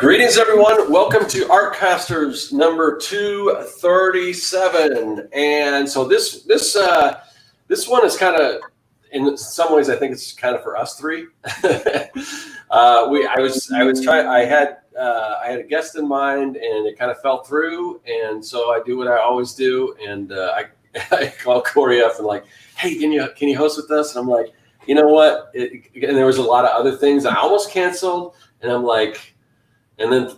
Greetings, everyone. Welcome to Artcasters number 237. And so this one is kind of, in some ways, I think it's kind of for us three. I had a guest in mind, and it kind of fell through. And so I do what I always do, and I call Corey up and like, hey, can you host with us? And I'm like, you know what? And there was a lot of other things I almost canceled, and I'm like. And then,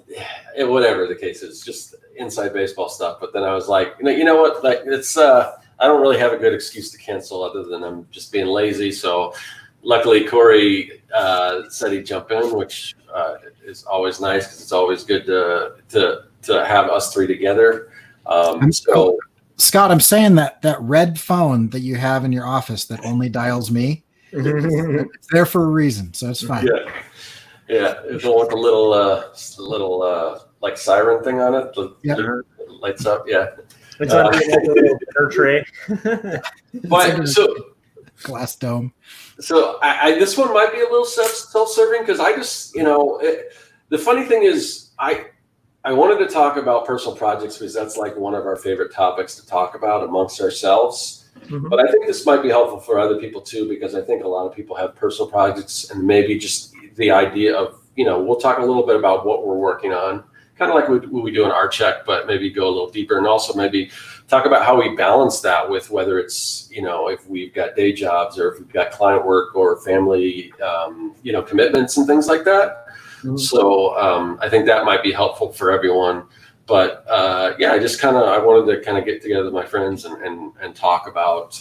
whatever the case is, just inside baseball stuff. But then I was like, you know what? Like it's, I don't really have a good excuse to cancel other than I'm just being lazy. So, luckily, Corey said he'd jump in, which is always nice because it's always good to have us three together. Scott, I'm saying that red phone that you have in your office that only dials me, it's there for a reason, so it's fine. Yeah. Yeah, it's the one with the little like siren thing on it. It lights up. Yeah, it's on like a little dinner tray. But so glass dome. So I this one might be a little self-serving because I just the funny thing is I wanted to talk about personal projects because that's like one of our favorite topics to talk about amongst ourselves. Mm-hmm. But I think this might be helpful for other people too because I think a lot of people have personal projects and maybe just the idea of, we'll talk a little bit about what we're working on, kind of like we do an art check, but maybe go a little deeper and also maybe talk about how we balance that with whether it's, if we've got day jobs or if we've got client work or family, commitments and things like that. Mm-hmm. So I think that might be helpful for everyone. But I wanted to kind of get together with my friends and talk about,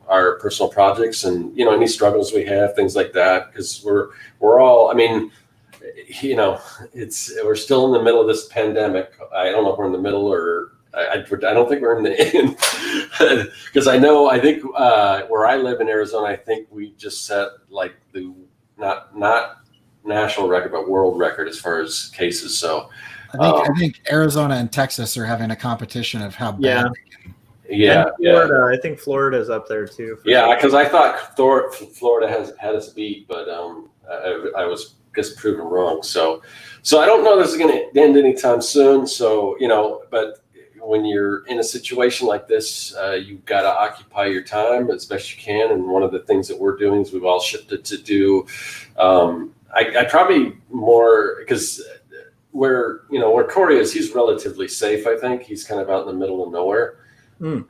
our personal projects and, any struggles we have, things like that. Because we're all, we're still in the middle of this pandemic. I don't know if we're in the middle or I don't think we're in the end. Because I think where I live in Arizona, I think we just set like the not national record, but world record as far as cases. So. I think Arizona and Texas are having a competition of how bad. Yeah. Florida. I think Florida's up there too. Yeah, because I thought Florida had us beat, but I was just proven wrong. So I don't know this is going to end anytime soon. So but when you're in a situation like this, you've got to occupy your time as best you can. And one of the things that we're doing is we've all shifted to do. I probably more because. Where Corey is, he's relatively safe. I think he's kind of out in the middle of nowhere,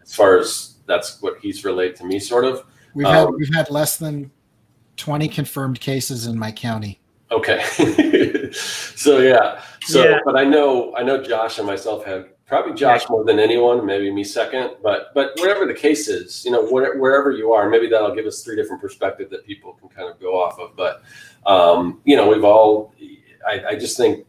as far as that's what he's relayed to me, sort of. We've had less than 20 confirmed cases in my county. Okay, but I know Josh and myself have probably Josh more than anyone, maybe me second. But whatever the case is, wherever you are, maybe that'll give us three different perspectives that people can kind of go off of. But we've all. I just think.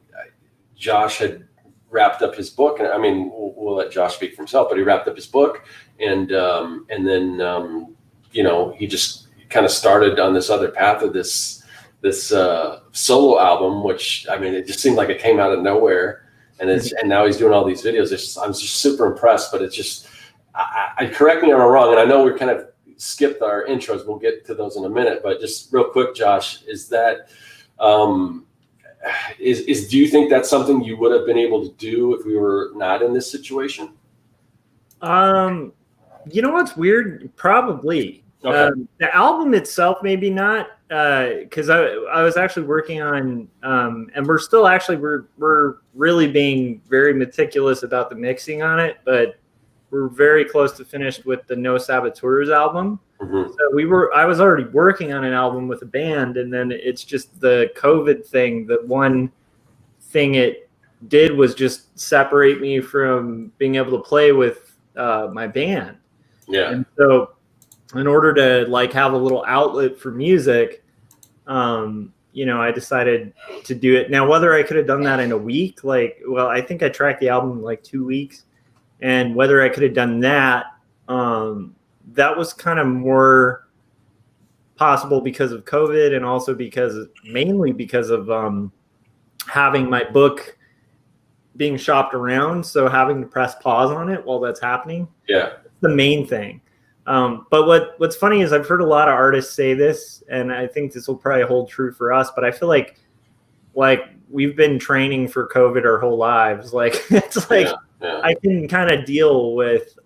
Josh had wrapped up his book, and we'll let Josh speak for himself, but he wrapped up his book, and then he just kind of started on this other path of this solo album, which it just seemed like it came out of nowhere, and now he's doing all these videos. I'm just super impressed, but it's just I correct me if I'm wrong, and I know we kind of skipped our intros. We'll get to those in a minute, but just real quick, Josh, is that. Do you think that's something you would have been able to do if we were not in this situation? What's weird? Probably. Okay. The album itself, maybe not, because I was actually working on, and we're still we're really being very meticulous about the mixing on it, but we're very close to finished with the No Saboteurs album. Mm-hmm. So I was already working on an album with a band, and then it's just the COVID thing. The one thing it did was just separate me from being able to play with my band. Yeah. And so in order to have a little outlet for music, I decided to do it. Now, whether I could have done that in a week, I think I tracked the album in 2 weeks, and whether I could have done that, that was kind of more possible because of COVID, and also mainly because of having my book being shopped around. So having to press pause on it while that's happening. Yeah. That's the main thing. But what's funny is I've heard a lot of artists say this, and I think this will probably hold true for us, but I feel like like we've been training for COVID our whole lives. Like it's like I can kind of deal with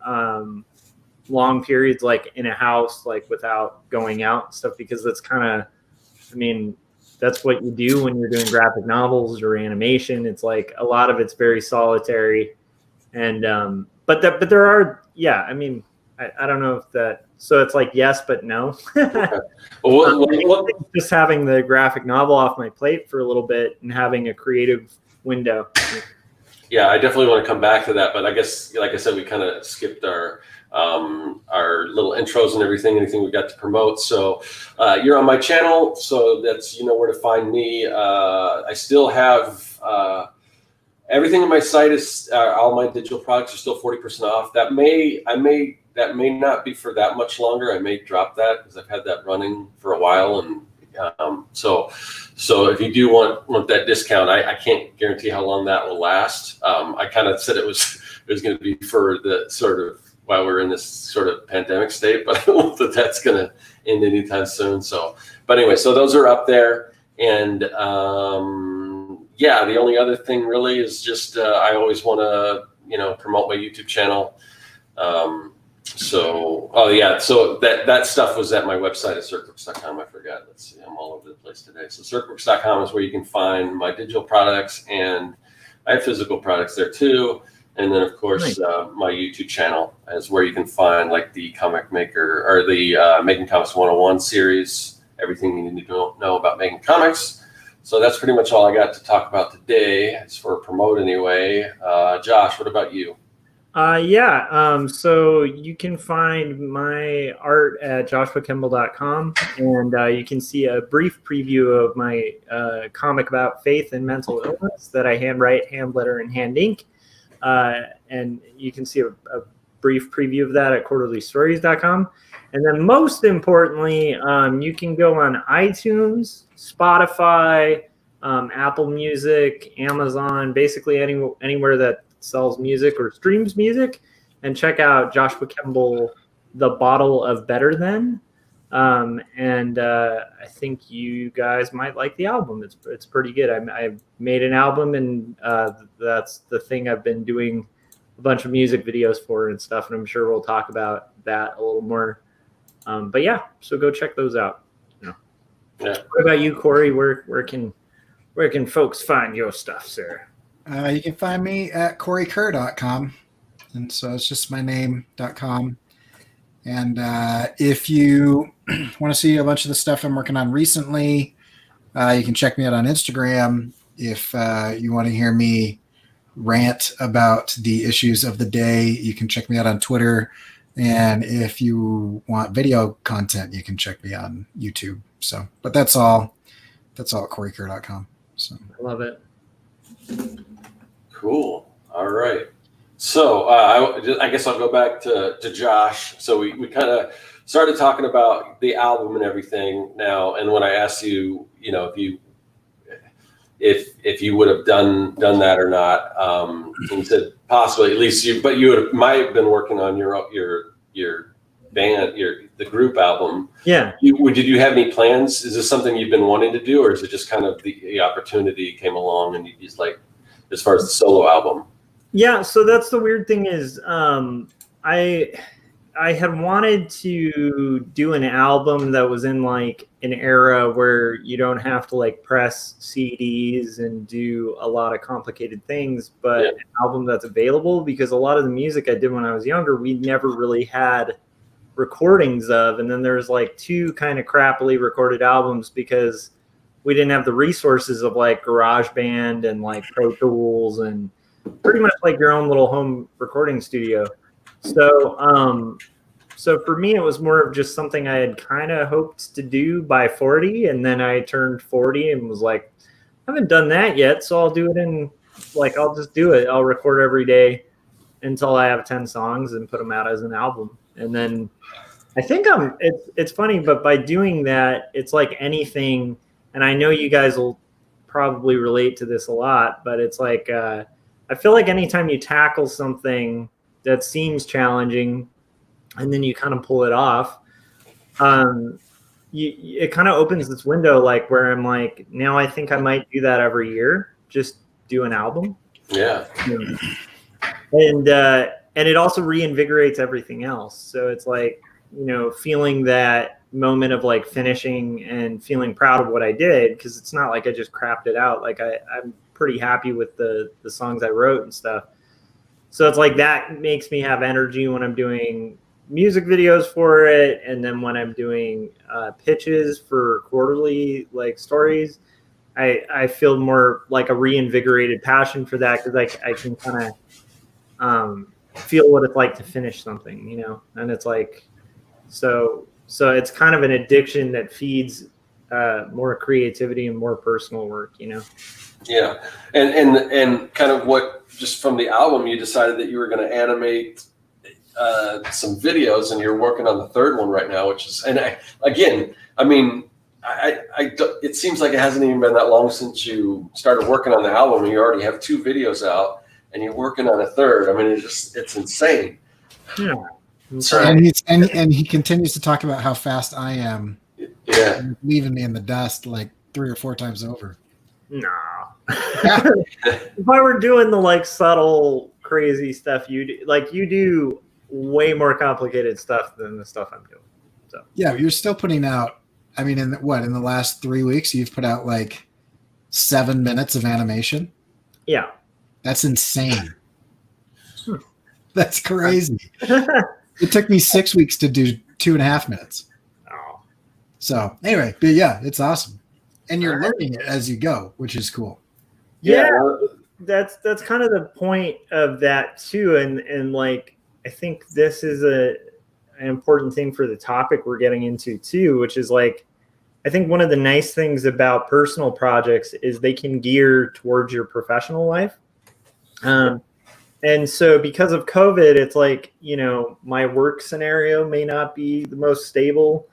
long periods like in a house, like without going out and stuff, because that's kind of, I mean, that's what you do when you're doing graphic novels or animation. It's like a lot of it's very solitary, and but there are, yeah. I mean, I don't know if that. So it's like yes, but no. Okay. Well, just having the graphic novel off my plate for a little bit and having a creative window. Yeah, I definitely want to come back to that, but I guess, like I said, we kind of skipped our little intros and everything, anything we got to promote. So you're on my channel, so that's, you know where to find me. I still have everything on my site is all my digital products are still 40% off. That may not be for that much longer. I may drop that because I've had that running for a while, and so if you do want that discount, I can't guarantee how long that will last. I kind of said it was going to be for the sort of while we're in this sort of pandemic state, but I don't know that that's going to end anytime soon. So, but anyway, so those are up there, and yeah, the only other thing really is just I always want to promote my YouTube channel. So that stuff was at my website at circworks.com. I forgot. Let's see, I'm all over the place today. So circworks.com is where you can find my digital products, and I have physical products there too. And then of course, my YouTube channel is where you can find like the Comic Maker or the Making Comics 101 series, everything you need to know about making comics. So that's pretty much all I got to talk about today. It's for promote anyway. Josh, what about you? So you can find my art at joshuakemble.com, and you can see a brief preview of my comic about faith and mental illness that I handwrite, hand letter, and hand ink. And you can see a brief preview of that at quarterlystories.com. And then most importantly, you can go on iTunes, Spotify, Apple Music, Amazon, basically anywhere that sells music or streams music, and check out Joshua Kemble, The Bottle of Better Than. I think you guys might like the album. It's pretty good. I made an album, and that's the thing I've been doing a bunch of music videos for and stuff, and I'm sure we'll talk about that a little more. But yeah, so go check those out. Yeah. What about you, Corey? Where can folks find your stuff, sir? You can find me at CoreyKerr.com. And so it's just my name.com. And if you want to see a bunch of the stuff I'm working on recently, you can check me out on Instagram. If you want to hear me rant about the issues of the day, you can check me out on Twitter. And if you want video content, you can check me on YouTube. So, but that's all at CoreyKerr.com. So I love it. Cool. All right. So I guess I'll go back to Josh. So we kind of started talking about the album and everything now. And when I asked you, if you would have done that or not, you said possibly, at least you might have been working on your band, the group album. Yeah. Did you have any plans? Is this something you've been wanting to do, or is it just kind of the opportunity came along and you just like, as far as the solo album? Yeah, so that's the weird thing is I had wanted to do an album that was in like an era where you don't have to like press CDs and do a lot of complicated things, but an album that's available, because a lot of the music I did when I was younger, we never really had recordings of. And then there's like two kind of crappily recorded albums because we didn't have the resources of like GarageBand and like Pro Tools and pretty much like your own little home recording studio. So for me, it was more of just something I had kind of hoped to do by 40. And then I turned 40 and was like, I haven't done that yet. So I'll do it I'll just do it. I'll record every day until I have 10 songs and put them out as an album. And then I think it's funny, but by doing that, it's like anything. And I know you guys will probably relate to this a lot, but it's like, I feel like anytime you tackle something that seems challenging and then you kind of pull it off, it kind of opens this window, like where I'm like, now I think I might do that every year, just do an album. Yeah. And it also reinvigorates everything else. So it's like, feeling that moment of like finishing and feeling proud of what I did, because it's not like I just crapped it out. Like I'm pretty happy with the songs I wrote and stuff. So it's like that makes me have energy when I'm doing music videos for it, and then when I'm doing pitches for quarterly like stories, I feel more like a reinvigorated passion for that, because I can kind of feel what it's like to finish something, and it's like so it's kind of an addiction that feeds more creativity and more personal work, Yeah, and kind of what, just from the album, you decided that you were going to animate some videos, and you're working on the third one right now, which is, it seems like it hasn't even been that long since you started working on the album, and you already have 2 videos out, and you're working on a third. I mean, it's insane. Yeah. And he continues to talk about how fast I am. Yeah, leaving me in the dust like 3 or 4 times over. No. If I were doing the like subtle, crazy stuff you do way more complicated stuff than the stuff I'm doing. So yeah, you're still putting out. I mean, in the last 3 weeks, you've put out like 7 minutes of animation. Yeah, that's insane. That's crazy. It took me 6 weeks to do 2.5 minutes. Oh. So anyway, but yeah, it's awesome, and you're learning it as you go, which is cool. Yeah, that's kind of the point of that too, and like I think this is an important thing for the topic we're getting into too, which is like I think one of the nice things about personal projects is they can gear towards your professional life. And so because of COVID, it's like, my work scenario may not be the most stable.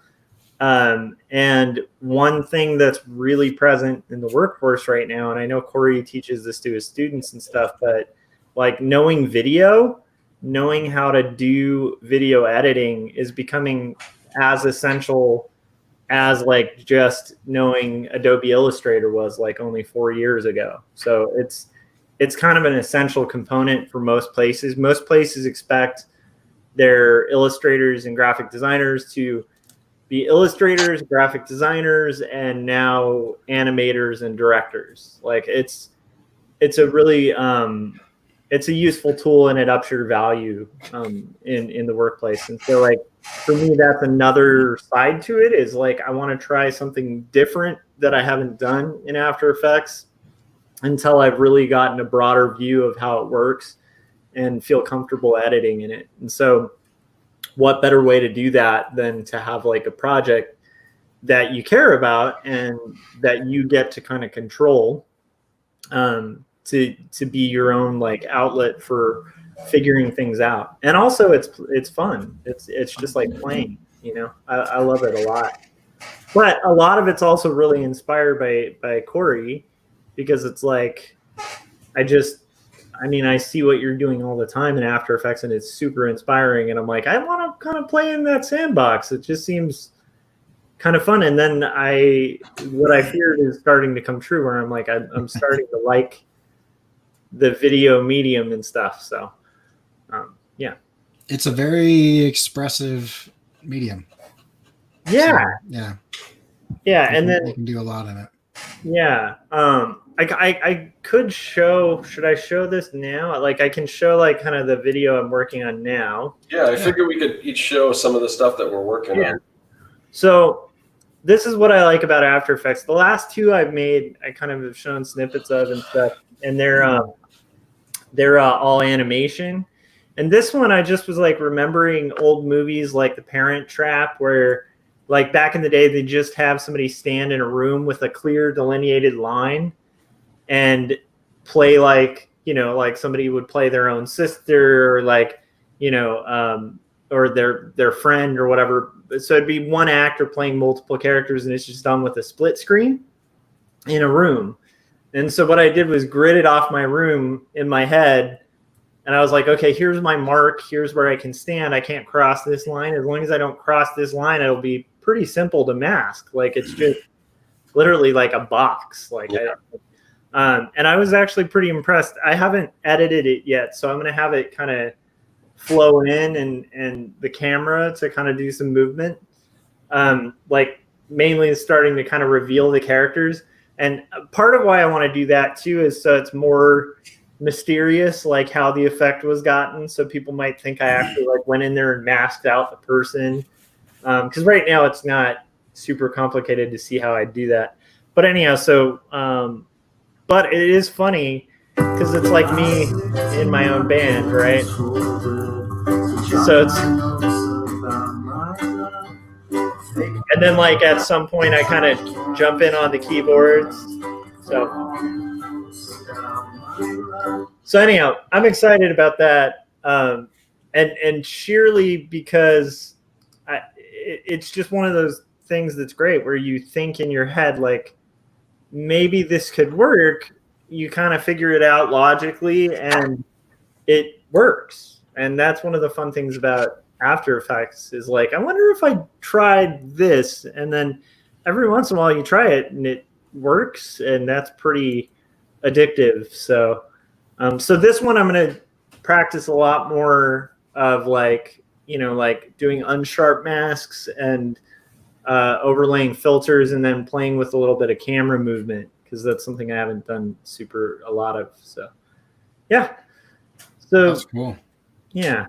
And one thing that's really present in the workforce right now, and I know Corey teaches this to his students and stuff, but like knowing how to do video editing is becoming as essential as like just knowing Adobe Illustrator was like only 4 years ago. So it's kind of an essential component for most places. Most places expect their illustrators and graphic designers to be illustrators, graphic designers, and now animators and directors. Like it's a really it's a useful tool, and it ups your value in the workplace. And so like for me, that's another side to it, is like I want to try something different that I haven't done in After Effects until I've really gotten a broader view of how it works and feel comfortable editing in it. And so what better way to do that than to have like a project that you care about and that you get to kind of control, to be your own like outlet for figuring things out. And also it's fun. It's just like playing, I love it a lot. But a lot of it's also really inspired by Corey, because it's like, I see what you're doing all the time in After Effects, and it's super inspiring. And I'm like, I want to kind of play in that sandbox. It just seems kind of fun. And then what I feared is starting to come true, where I'm like, I'm starting to like the video medium and stuff. So, yeah. It's a very expressive medium. Yeah. So, yeah. Yeah. And then you can do a lot in it. Yeah. I could show, should I show this now? Like I can show like kind of the video I'm working on now. Yeah, I figure we could each show some of the stuff that we're working on. So this is what I like about After Effects. The last 2 I've made, I kind of have shown snippets of and stuff, and they're all animation. And this one, I just was like remembering old movies like The Parent Trap, where like back in the day, they just have somebody stand in a room with a clear delineated line and play like, like somebody would play their own sister, or like, or their friend or whatever. So it'd be one actor playing multiple characters, and it's just done with a split screen in a room. And so what I did was grid it off my room in my head. And I was like, okay, here's my mark. Here's where I can stand. I can't cross this line. As long as I don't cross this line, it'll be pretty simple to mask. Like it's just literally like a box. Like, and I was actually pretty impressed. I haven't edited it yet, so I'm gonna have it kind of flow in and the camera to kind of do some movement. Like mainly starting to kind of reveal the characters. And part of why I want to do that too is so it's more mysterious, like how the effect was gotten. So people might think I actually like went in there and masked out the person. Because right now it's not super complicated to see how I do that. But anyhow, so but it is funny because it's like me in my own band, right? So it's, and then like at some point I kind of jump in on the keyboards. So anyhow, I'm excited about that, and sheerly because it's just one of those things that's great where you think in your head like maybe this could work. You kind of figure it out logically, and it works. And that's one of the fun things about After Effects is like, I wonder if I tried this, and then every once in a while you try it and it works, and that's pretty addictive. So so this one I'm going to practice a lot more of like, you know, like doing unsharp masks and overlaying filters and then playing with a little bit of camera movement, because that's something I haven't done a lot of. So yeah. So that's cool. Yeah.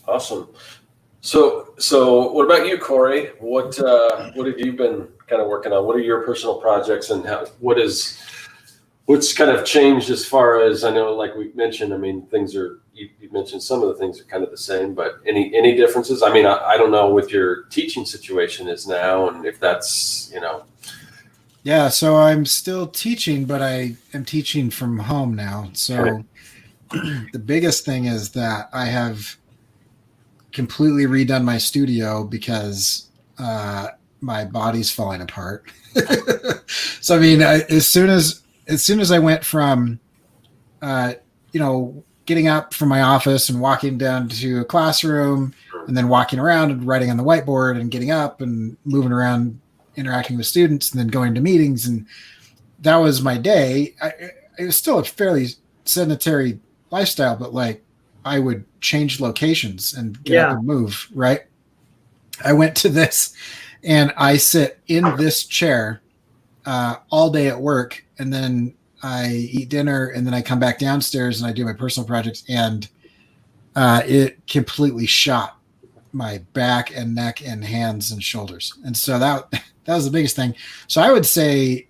Awesome. So what about you, Corey? What have you been kind of working on? What are your personal projects, and what's kind of changed as far as, I know, like we mentioned, I mean, you mentioned some of the things are kind of the same, but any differences? I mean, I don't know what your teaching situation is now, and if that's, you know. Yeah, so I'm still teaching, but I am teaching from home now. So the biggest thing is that I have completely redone my studio because my body's falling apart. So I mean, as soon as I went from, getting up from my office and walking down to a classroom and then walking around and writing on the whiteboard and getting up and moving around, interacting with students and then going to meetings, and that was my day. It was still a fairly sedentary lifestyle, but like I would change locations and get up and move, right? I went to this and I sit in this chair all day at work, and then I eat dinner, and then I come back downstairs and I do my personal projects, and it completely shot my back and neck and hands and shoulders. And so that was the biggest thing. So I would say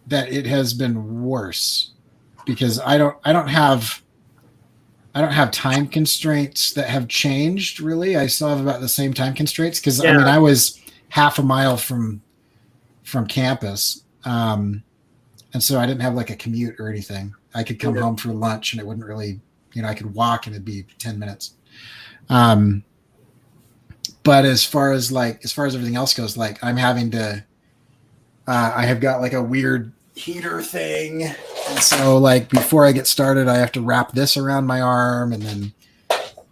that it has been worse because I don't have time constraints that have changed really. I still have about the same time constraints because I mean, I was half a mile from campus. And so I didn't have like a commute or anything. I could come home for lunch and it wouldn't really, I could walk and it'd be 10 minutes. But as far as everything else goes, like I'm having to, I have got like a weird heater thing. And so like before I get started, I have to wrap this around my arm, and then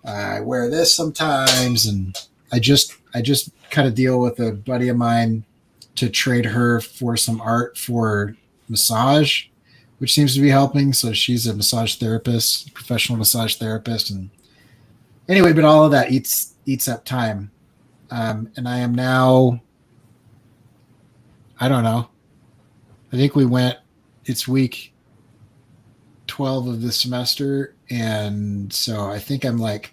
I wear this sometimes. And I just kind of deal with a buddy of mine to trade her for some art for massage, which seems to be helping. So she's a massage therapist, professional massage therapist. And anyway, but all of that eats up time. And I am now, I don't know. I think it's week 12 of the semester. And so I think I'm like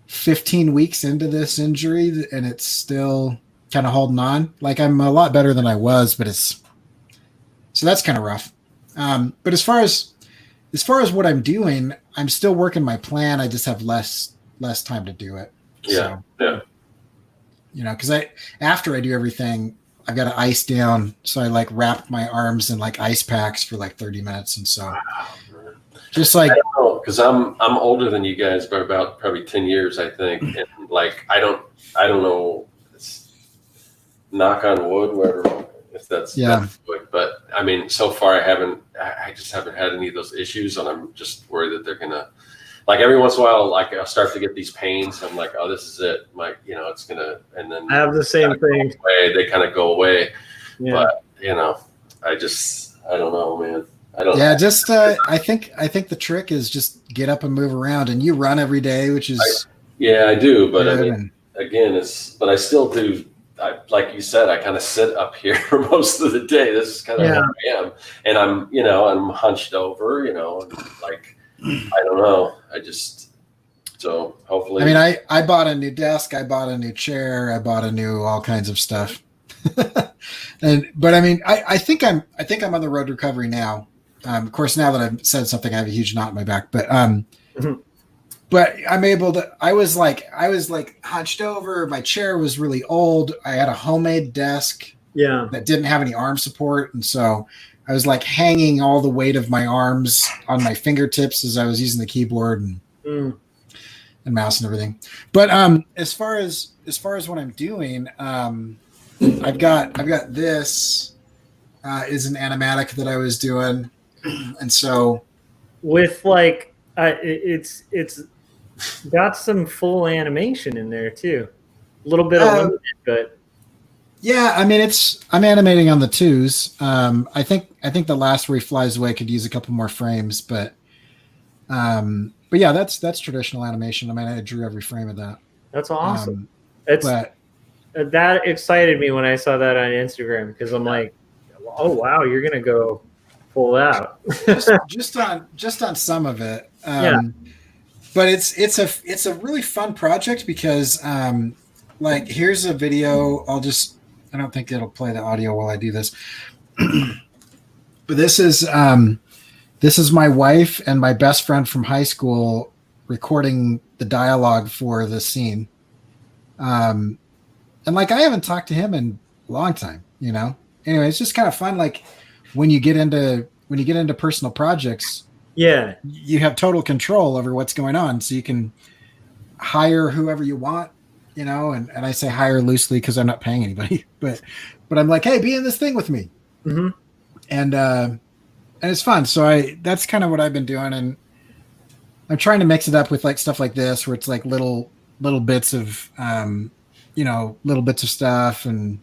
15 weeks into this injury, and it's still kind of holding on. Like I'm a lot better than I was, but so that's kind of rough. But as far as what I'm doing, I'm still working my plan. I just have less time to do it. Yeah. So, because after I do everything, I've got to ice down. So I like wrap my arms in like ice packs for like 30 minutes. And so just like, I don't know, because I'm older than you guys by about probably 10 years, I think. And like, I don't know, knock on wood, whatever, if that's wood. But I mean, so far I just haven't had any of those issues, and I'm just worried that they're going to like every once in a while, like I'll start to get these pains. I'm like, oh, this is it. It's gonna, and then I have the same thing. They kind of go away. Yeah. But I don't know, man. I don't. Yeah, just I think the trick is just get up and move around, and you run every day, which is I do, but good. I mean, again, but I still do. Like you said, I kind of sit up here for most of the day. This is kind of how I am, and I'm hunched over, and like I don't know. So hopefully. I mean, I bought a new desk, I bought a new chair, I bought a new all kinds of stuff. But I mean, I think I'm on the road to recovery now. Of course, now that I've said something, I have a huge knot in my back. But but I'm able to. I was like hunched over. My chair was really old. I had a homemade desk. Yeah. That didn't have any arm support, and so I was like hanging all the weight of my arms on my fingertips as I was using the keyboard and mouse and everything. But as far as what I'm doing, I've got this is an animatic that I was doing, and so with like it's got some full animation in there too, a little bit of limited, but yeah, I mean I'm animating on the 2s. I think the last where he flies away could use a couple more frames, but yeah, that's traditional animation. I mean, I drew every frame of that. That's awesome. That excited me when I saw that on Instagram, because I'm like, oh wow, you're gonna go full out. just on some of it. Yeah. But it's a really fun project because like here's a video. I don't think it'll play the audio while I do this. But this is my wife and my best friend from high school recording the dialogue for the scene. And like I haven't talked to him in a long time, Anyway, it's just kind of fun. Like when you get into personal projects, yeah, you have total control over what's going on, so you can hire whoever you want, and I say hire loosely because I'm not paying anybody, but I'm like, hey, be in this thing with me, and it's fun. So that's kind of what I've been doing, and I'm trying to mix it up with like stuff like this, where it's like little bits of little bits of stuff and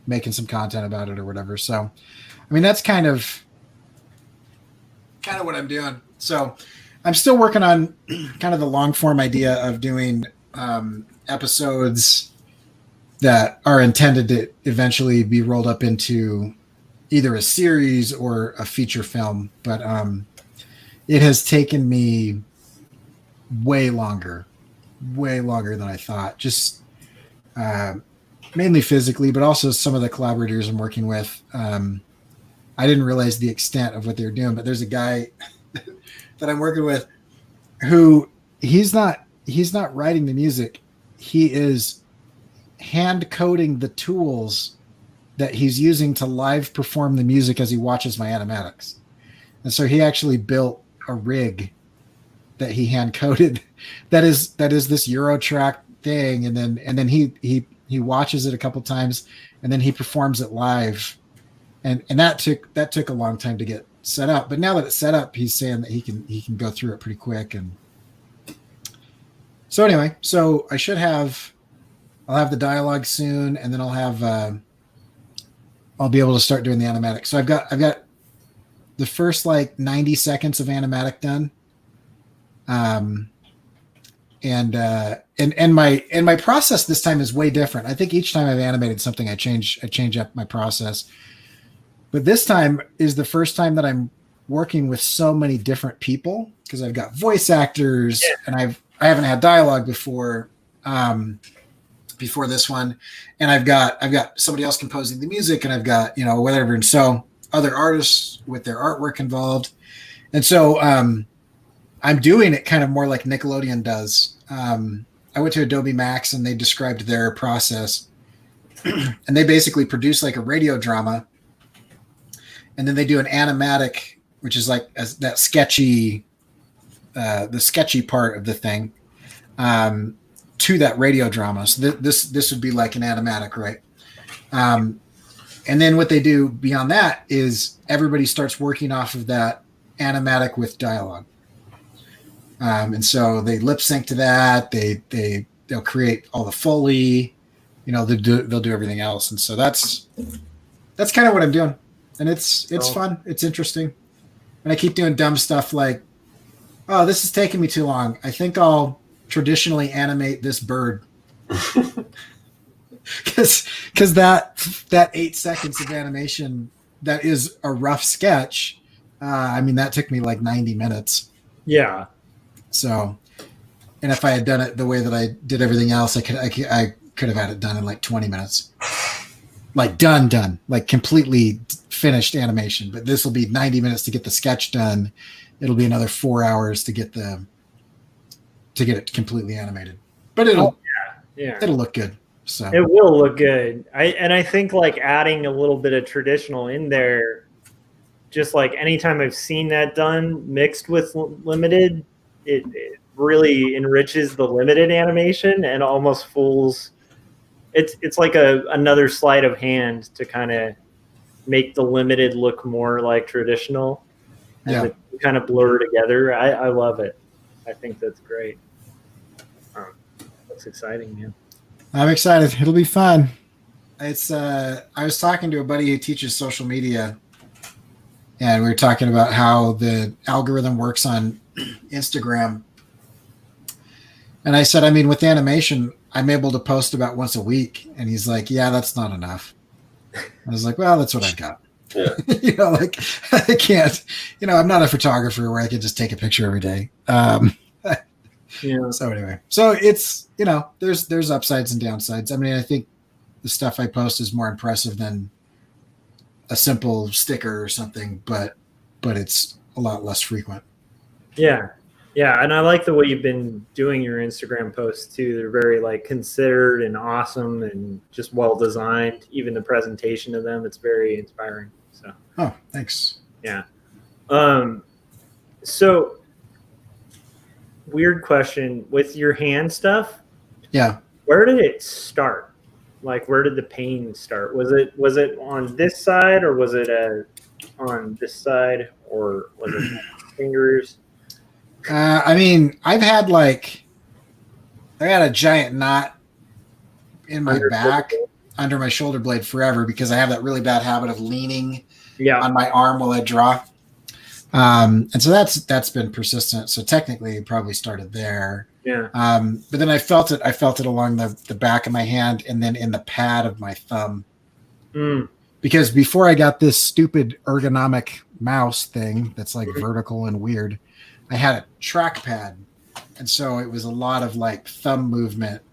making some content about it or whatever. So, I mean, that's kind of what I'm doing. So I'm still working on kind of the long form idea of doing episodes that are intended to eventually be rolled up into either a series or a feature film. But it has taken me way longer than I thought. Just mainly physically, but also some of the collaborators I'm working with. I didn't realize the extent of what they were doing, but there's a guy that I'm working with who he's not writing the music. He is hand coding the tools that he's using to live perform the music as he watches my animatics. And so he actually built a rig that he hand coded that is this Eurotrack thing, and then he watches it a couple times, and then he performs it live, and that took a long time to get set up. But now that it's set up, he's saying that he can go through it pretty quick. And so anyway, so I'll have the dialogue soon, and then I'll be able to start doing the animatic. So I've got the first like 90 seconds of animatic done. And my process this time is way different. I think each time I've animated something, I change up my process. But this time is the first time that I'm working with so many different people, because I've got voice actors, and I haven't had dialogue before this one, and I've got somebody else composing the music, and I've got whatever, and so other artists with their artwork involved, and so I'm doing it kind of more like Nickelodeon does. I went to Adobe Max, and they described their process, and they basically produce like a radio drama, and then they do an animatic, which is like that sketchy, the sketchy part of the thing, to that radio drama. So this would be like an animatic, right? And then what they do beyond that is everybody starts working off of that animatic with dialogue. And so they lip sync to that. They'll create all the Foley, they'll do everything else. And so that's kind of what I'm doing. And it's fun. It's interesting. And I keep doing dumb stuff like, oh, this is taking me too long. I think I'll traditionally animate this bird. Because that 8 seconds of animation, that is a rough sketch. That took me like 90 minutes. Yeah. So, and if I had done it the way that I did everything else, I could have had it done in like 20 minutes. Like done, like completely finished animation. But this will be 90 minutes to get the sketch done. It'll be another 4 hours to get it completely animated. But it'll look good. So it will look good. I think like adding a little bit of traditional in there, just like anytime I've seen that done mixed with limited, it really enriches the limited animation and almost fools. It's like another sleight of hand to kind of make the limited look more like traditional. And they kind of blur together. I love it. I think that's great. That's exciting, man. I'm excited. It'll be fun. It's I was talking to a buddy who teaches social media, and we were talking about how the algorithm works on Instagram. And I said, with animation, I'm able to post about once a week. And he's like, yeah, that's not enough. I was like, well, that's what I've got. Yeah. Like I can't, I'm not a photographer where I can just take a picture every day. Yeah. So anyway, it's, there's upsides and downsides. I think the stuff I post is more impressive than a simple sticker or something, but it's a lot less frequent. Yeah. Yeah. And I like the way you've been doing your Instagram posts too. They're very like considered and awesome and just well designed. Even the presentation of them, it's very inspiring. So. Oh, thanks. Yeah. So weird question with your hand stuff. Yeah. Where did it start? Like, where did the pain start? Was it on this side, or was it on this side, or was it fingers? I've had I had a giant knot in my back under my shoulder blade forever because I have that really bad habit of leaning on my arm while I draw. And so that's been persistent. So technically it probably started there. Yeah. But then I felt it along the back of my hand and then in the pad of my thumb. Because before I got this stupid ergonomic mouse thing that's like vertical and weird, I had a trackpad. And so it was a lot of like thumb movement.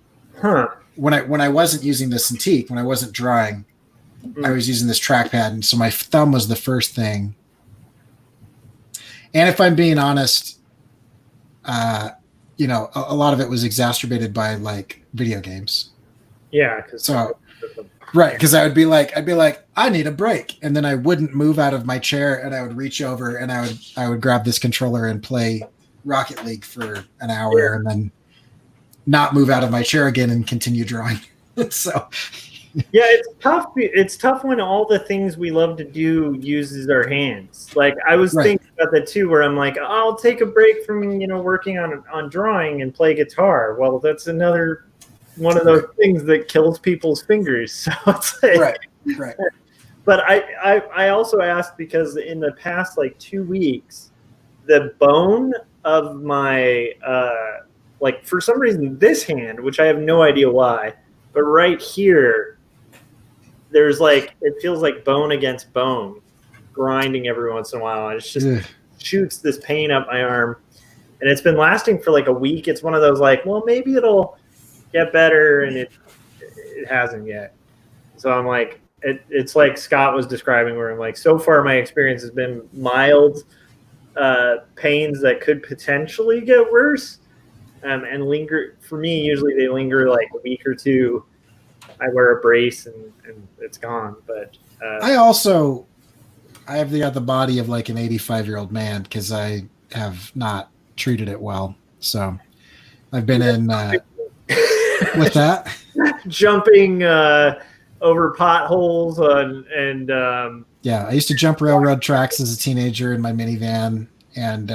Huh. When I wasn't using the Cintiq, when I wasn't drawing, I was using this trackpad. And so my thumb was the first thing. And if I'm being honest, a lot of it was exacerbated by like video games. Yeah. Right. Because I'd be like, I need a break. And then I wouldn't move out of my chair and I would reach over and I would grab this controller and play Rocket League for an hour and then not move out of my chair again and continue drawing. So yeah, it's tough. It's tough when all the things we love to do uses our hands. Like I was thinking about that too, where I'm like, I'll take a break from working on drawing and play guitar. Well, that's another one of those things that kills people's fingers. So it's like, right. But I also asked because in the past like 2 weeks, the bone of my like for some reason this hand, which I have no idea why, but right here. There's like, it feels like bone against bone grinding every once in a while. And it's just shoots this pain up my arm. And it's been lasting for like a week. It's one of those like, well, maybe it'll get better. And it hasn't yet. So I'm like, it's like Scott was describing where I'm like, so far my experience has been mild pains that could potentially get worse. And linger, for me, usually they linger like a week or two. I wear a brace and it's gone. But I have the body of like an 85-year-old man because I have not treated it well. So I've been in with that jumping over potholes and I used to jump railroad tracks as a teenager in my minivan, and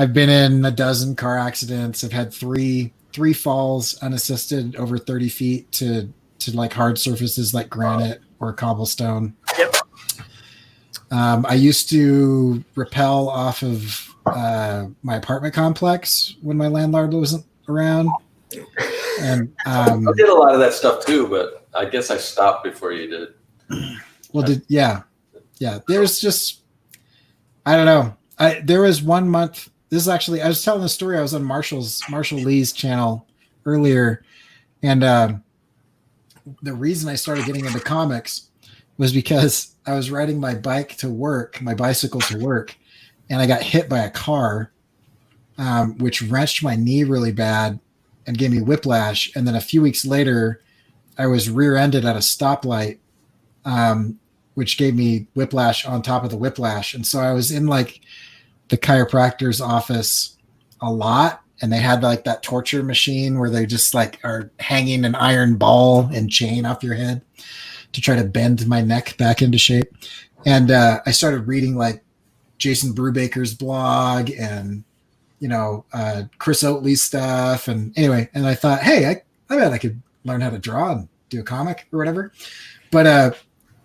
I've been in a dozen car accidents. I've had three falls unassisted over 30 feet to like hard surfaces like granite or cobblestone. Yep. I used to rappel off of my apartment complex when my landlord wasn't around. And I did a lot of that stuff too, but I guess I stopped before you did. well, yeah. There's just, I don't know. There was 1 month. This is actually, I was telling the story. I was on Marshall Lee's channel earlier, and the reason I started getting into comics was because I was riding my bicycle to work, and I got hit by a car, which wrenched my knee really bad and gave me whiplash. And then a few weeks later, I was rear-ended at a stoplight, which gave me whiplash on top of the whiplash. And so I was in like the chiropractor's office a lot, and they had like that torture machine where they just like are hanging an iron ball and chain off your head to try to bend my neck back into shape. And I started reading like Jason Brubaker's blog and, Chris Oatley's stuff. And anyway, and I thought, hey, I bet I could learn how to draw and do a comic or whatever. But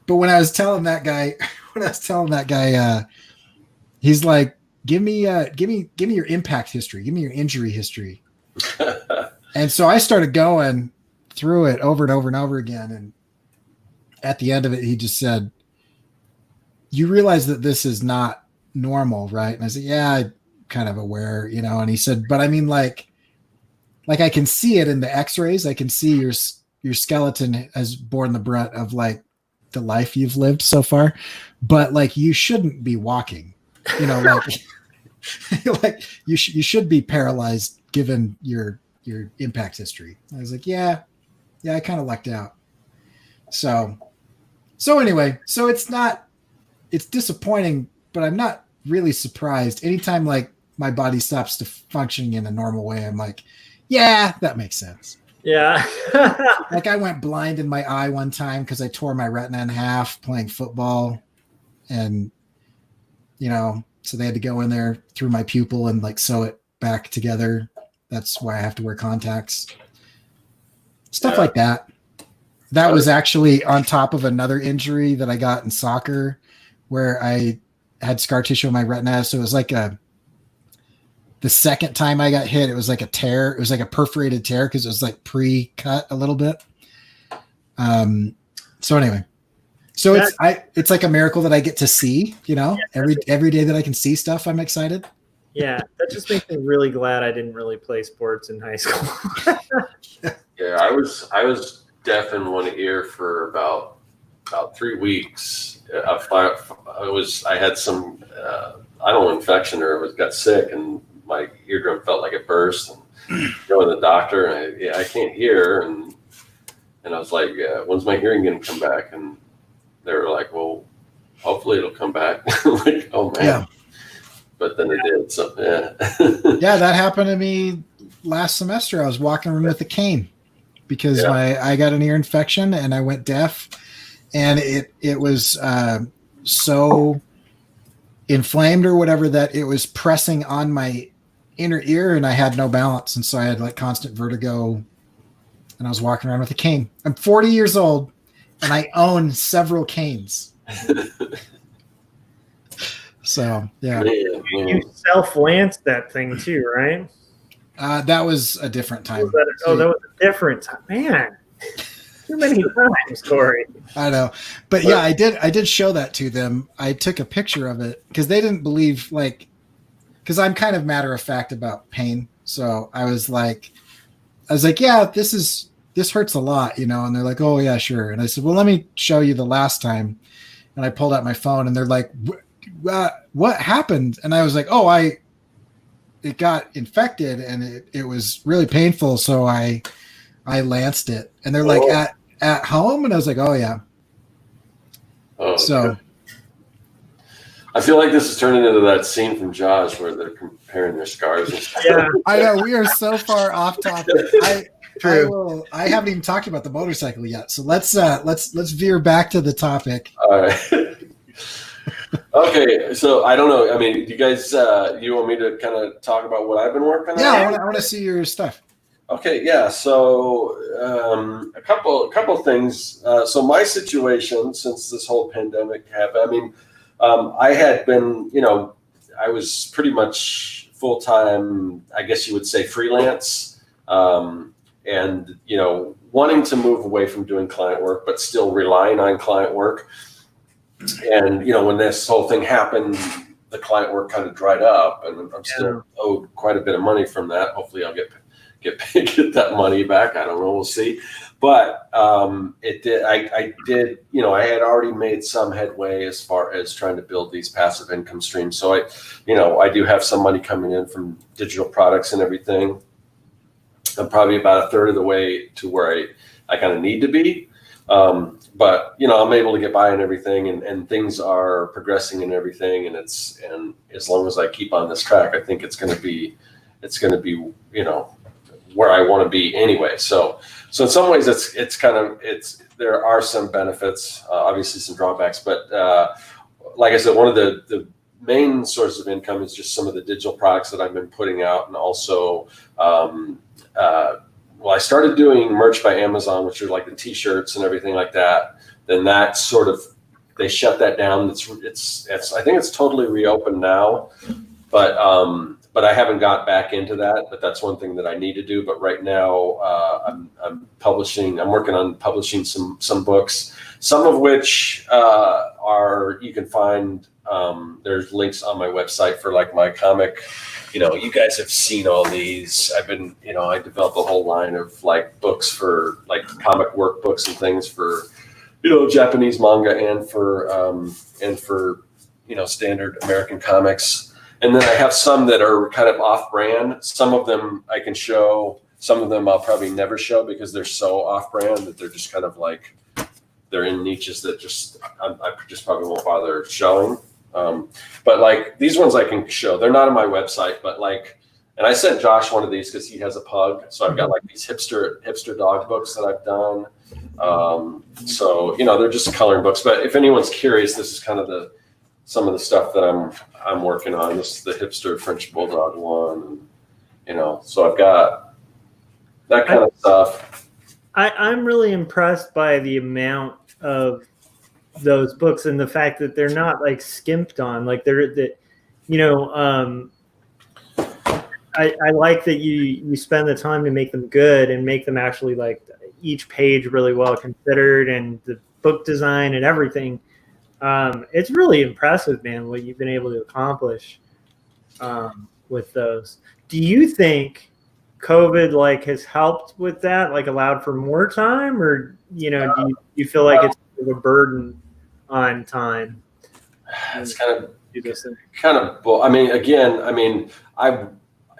when I was telling that guy, he's like, give me your impact history. Give me your injury history. And so I started going through it over and over and over again. And at the end of it, he just said, you realize that this is not normal, right? And I said, yeah, I'm kind of aware, and he said, but I mean, like I can see it in the x-rays. I can see your skeleton has borne the brunt of like the life you've lived so far, but like, you shouldn't be walking, like, like you should be paralyzed given your impact history. I was like, yeah, I kind of lucked out. So anyway, so it's disappointing, but I'm not really surprised. Anytime like my body stops to functioning in a normal way, I'm like, yeah, that makes sense. Yeah. Like I went blind in my eye one time because I tore my retina in half playing football, and so they had to go in there through my pupil and like sew it back together. That's why I have to wear contacts. Stuff like that. That was actually on top of another injury that I got in soccer where I had scar tissue on my retina. So it was like the second time I got hit, it was like a tear. It was like a perforated tear because it was like pre-cut a little bit. So anyway, so it's like a miracle that I get to see, every day that I can see stuff, I'm excited. Yeah, that just makes me really glad I didn't really play sports in high school. Yeah, I was deaf in one ear for about 3 weeks. I had some I don't know, infection or got sick, and my eardrum felt like it burst. And go to the doctor, and I can't hear, and I was like, when's my hearing going to come back? And they were like, well, hopefully it'll come back. Like, oh man. Yeah. But then it did. So yeah. Yeah, that happened to me last semester. I was walking around with a cane because I got an ear infection and I went deaf, and it was so inflamed or whatever that it was pressing on my inner ear, and I had no balance, and so I had like constant vertigo, and I was walking around with a cane. I'm 40 years old and I own several canes. So yeah. You self-lanced that thing too, right? That was a different time. That was a different time. Man, too many times, Corey. I know. But yeah, I did show that to them. I took a picture of it because they didn't believe, like, because I'm kind of matter of fact about pain. So I was like, yeah, this hurts a lot, and they're like, oh yeah, sure. And I said, well, let me show you the last time. And I pulled out my phone, and they're like, what happened? And I was like, oh, it got infected and it was really painful. So I lanced it, and they're like, at home. And I was like, oh yeah. Oh, so okay. I feel like this is turning into that scene from Jaws where they're comparing their scars and stuff. Yeah, I know we are so far off topic. I haven't even talked about the motorcycle yet. So let's veer back to the topic. All right. Okay, so I don't know. I mean, do you guys, you want me to kind of talk about what I've been working on? Yeah, I want to see your stuff. Okay, yeah. So a couple things. So my situation since this whole pandemic happened, I mean, I had been, I was pretty much full time. I guess you would say freelance, and wanting to move away from doing client work, but still relying on client work. And when this whole thing happened, the client work kind of dried up, and I'm still owed quite a bit of money from that. Hopefully, I'll get that money back. I don't know. We'll see. But it did. I did. I had already made some headway as far as trying to build these passive income streams. So I do have some money coming in from digital products and everything. I'm probably about a third of the way to where I kind of need to be. But I'm able to get by and everything, and things are progressing and everything. And as long as I keep on this track, I think it's going to be where I want to be anyway. So in some ways there are some benefits, obviously some drawbacks, but like I said, one of the main sources of income is just some of the digital products that I've been putting out. And also, I started doing merch by Amazon, which are like the t-shirts and everything like that. Then that they shut that down. It's I think it's totally reopened now, but I haven't got back into that. But that's one thing that I need to do. But right now, I'm working on publishing some books, some of which you can find. There's links on my website for like my comic. You guys have seen all these. I've been, I developed a whole line of like books for like comic workbooks and things for, Japanese manga and for standard American comics. And then I have some that are kind of off-brand. Some of them I can show. Some of them I'll probably never show because they're so off-brand that they're just kind of like, they're in niches that I just probably won't bother showing. But like these ones I can show. They're not on my website, but like, and I sent Josh one of these because he has a pug. So I've got like these hipster dog books that I've done. So they're just coloring books. But if anyone's curious, this is kind of some of the stuff that I'm working on. This is the hipster French bulldog one, and so I've got that kind of stuff. I'm really impressed by the amount of those books and the fact that they're not like skimped on. Like I like that you spend the time to make them good and make them actually like each page really well considered, and the book design and everything. It's really impressive, man, what you've been able to accomplish with those. Do you think COVID like has helped with that, like allowed for more time, or do you feel like it's a burden on time? It's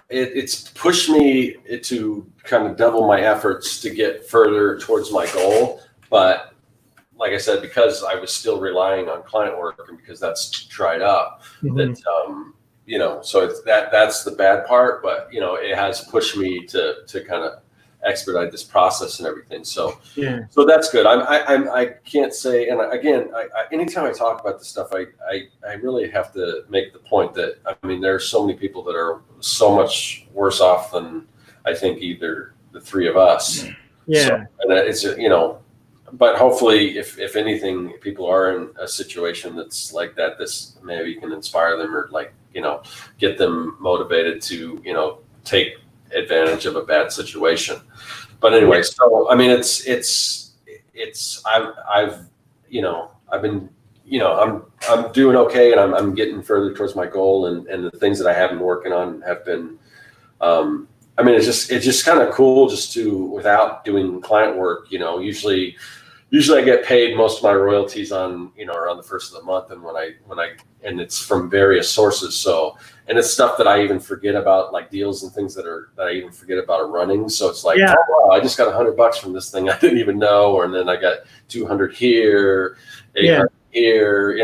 it's pushed me to kind of double my efforts to get further towards my goal. But like I said, because I was still relying on client work and because that's dried up, that so that's the bad part. But it has pushed me to kind of expedite this process and everything. So so that's good. I can't say. And again, anytime I talk about this stuff, I really have to make the point that there are so many people that are so much worse off than I think either the three of us. Yeah. So, and it's but hopefully, if anything, people are in a situation that's like that, this maybe can inspire them or get them motivated to take advantage of a bad situation. But anyway, so I've been I'm doing okay, and I'm getting further towards my goal, and the things that I have been working on have been it's just kind of cool just to, without doing client work, usually I get paid most of my royalties on, around the first of the month. And and it's from various sources. So, and it's stuff that I even forget about, like deals and things that I even forget about running. So it's like, oh, wow, I just got $100 from this thing I didn't even know. And then I got 200 here, 800 here,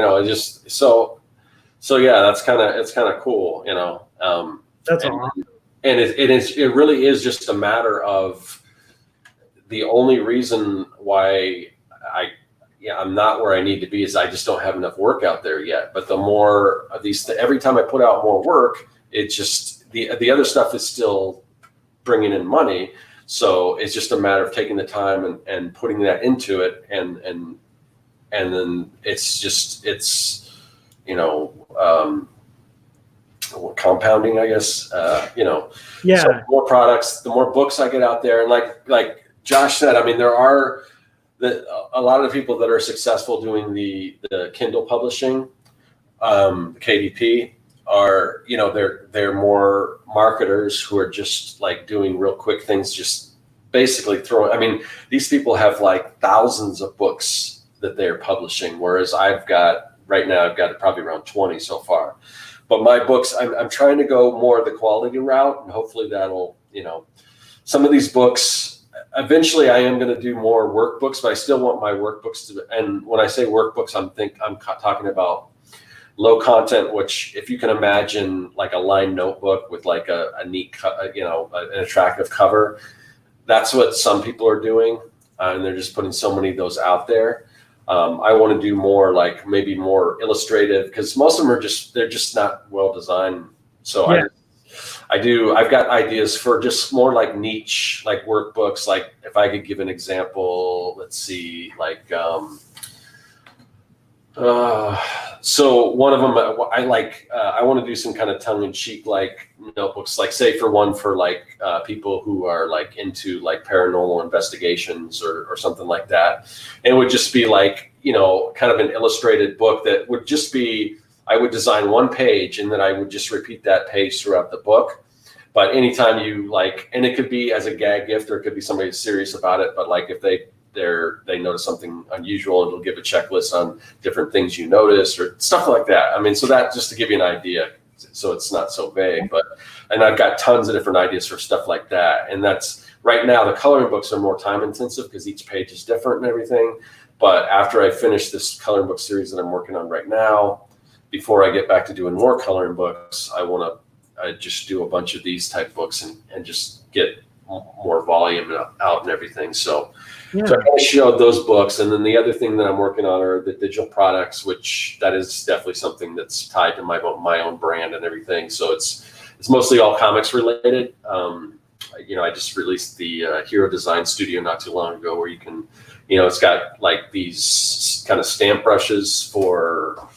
so yeah, it's kind of cool, That's awesome. And it really is just a matter of the only reason why yeah, I'm not where I need to be, is I just don't have enough work out there yet. But the more of these, every time I put out more work, it just, the other stuff is still bringing in money. So it's just a matter of taking the time and putting that into it. And then it's, compounding, I guess, Yeah. So the more products, the more books I get out there. And like Josh said, I mean, there are a lot of the people that are successful doing the Kindle publishing, KDP, are, they're more marketers who are just like doing real quick things, just basically throwing. I mean, these people have like thousands of books that they're publishing, whereas I've got probably around 20 so far. But my books, I'm trying to go more the quality route, and hopefully that'll, some of these books, eventually I am going to do more workbooks, but I still want my workbooks to, and when I say workbooks, I'm talking about low content, which, if you can imagine like a lined notebook with like a neat, an attractive cover, that's what some people are doing. And they're just putting so many of those out there. I want to do more, like maybe more illustrative, because most of them they're just not well designed. So yeah. I've got ideas for just more like niche, like workbooks. Like if I could give an example, let's see, like, so one of them, I want to do some kind of tongue in cheek, like notebooks, like say for like people who are like into like paranormal investigations or something like that. And it would just be like, kind of an illustrated book that would just be, I would design one page and then I would just repeat that page throughout the book. But anytime you like, and it could be as a gag gift, or it could be somebody who's serious about it. But like if they notice something unusual, and it'll give a checklist on different things you notice or stuff like that. I mean, so that, just to give you an idea, so it's not so vague, and I've got tons of different ideas for stuff like that. And that's, right now the coloring books are more time intensive because each page is different and everything. But after I finish this coloring book series that I'm working on right now, before I get back to doing more coloring books, I want to just do a bunch of these type books and just get more volume out and everything. So I kind of showed those books. And then the other thing that I'm working on are the digital products, which that is definitely something that's tied to my own brand and everything. So it's mostly all comics related. I just released the Hero Design Studio not too long ago, where you can, it's got like these kind of stamp brushes for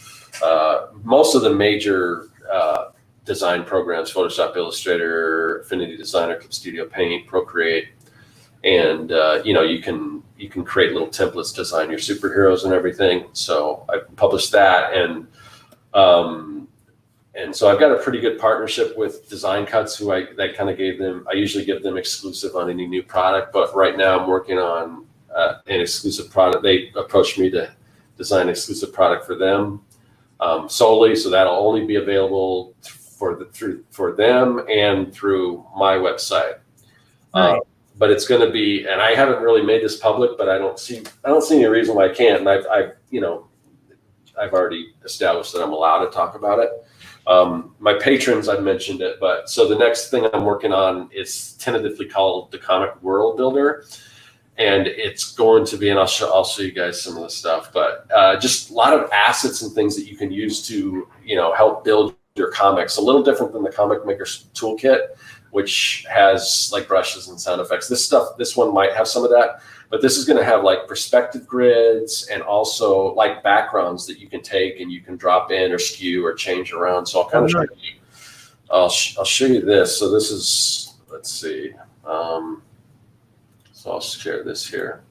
most of the major design programs: Photoshop, Illustrator, Affinity Designer, Clip Studio Paint, Procreate. And you can create little templates, design your superheroes and everything. So I published that, and so I've got a pretty good partnership with Design Cuts, who I usually give them exclusive on any new product. But right now I'm working on an exclusive product. They approached me to design an exclusive product for them solely, so that'll only be available for them and through my website. Nice. But it's going to be, and I haven't really made this public, but I don't see any reason why I can't. And I've already established that I'm allowed to talk about it. My patrons, I've mentioned it, but so the next thing I'm working on is tentatively called the Comic World Builder, and it's going to be, and I'll show you guys some of the stuff, but just a lot of assets and things that you can use to help build your comics. A little different than the Comic Maker's Toolkit, which has like brushes and sound effects. This one might have some of that, but this is going to have like perspective grids and also like backgrounds that you can take and you can drop in or skew or change around. So I'll kind of show you. I'll show you this. So this is, let's see. So I'll share this here.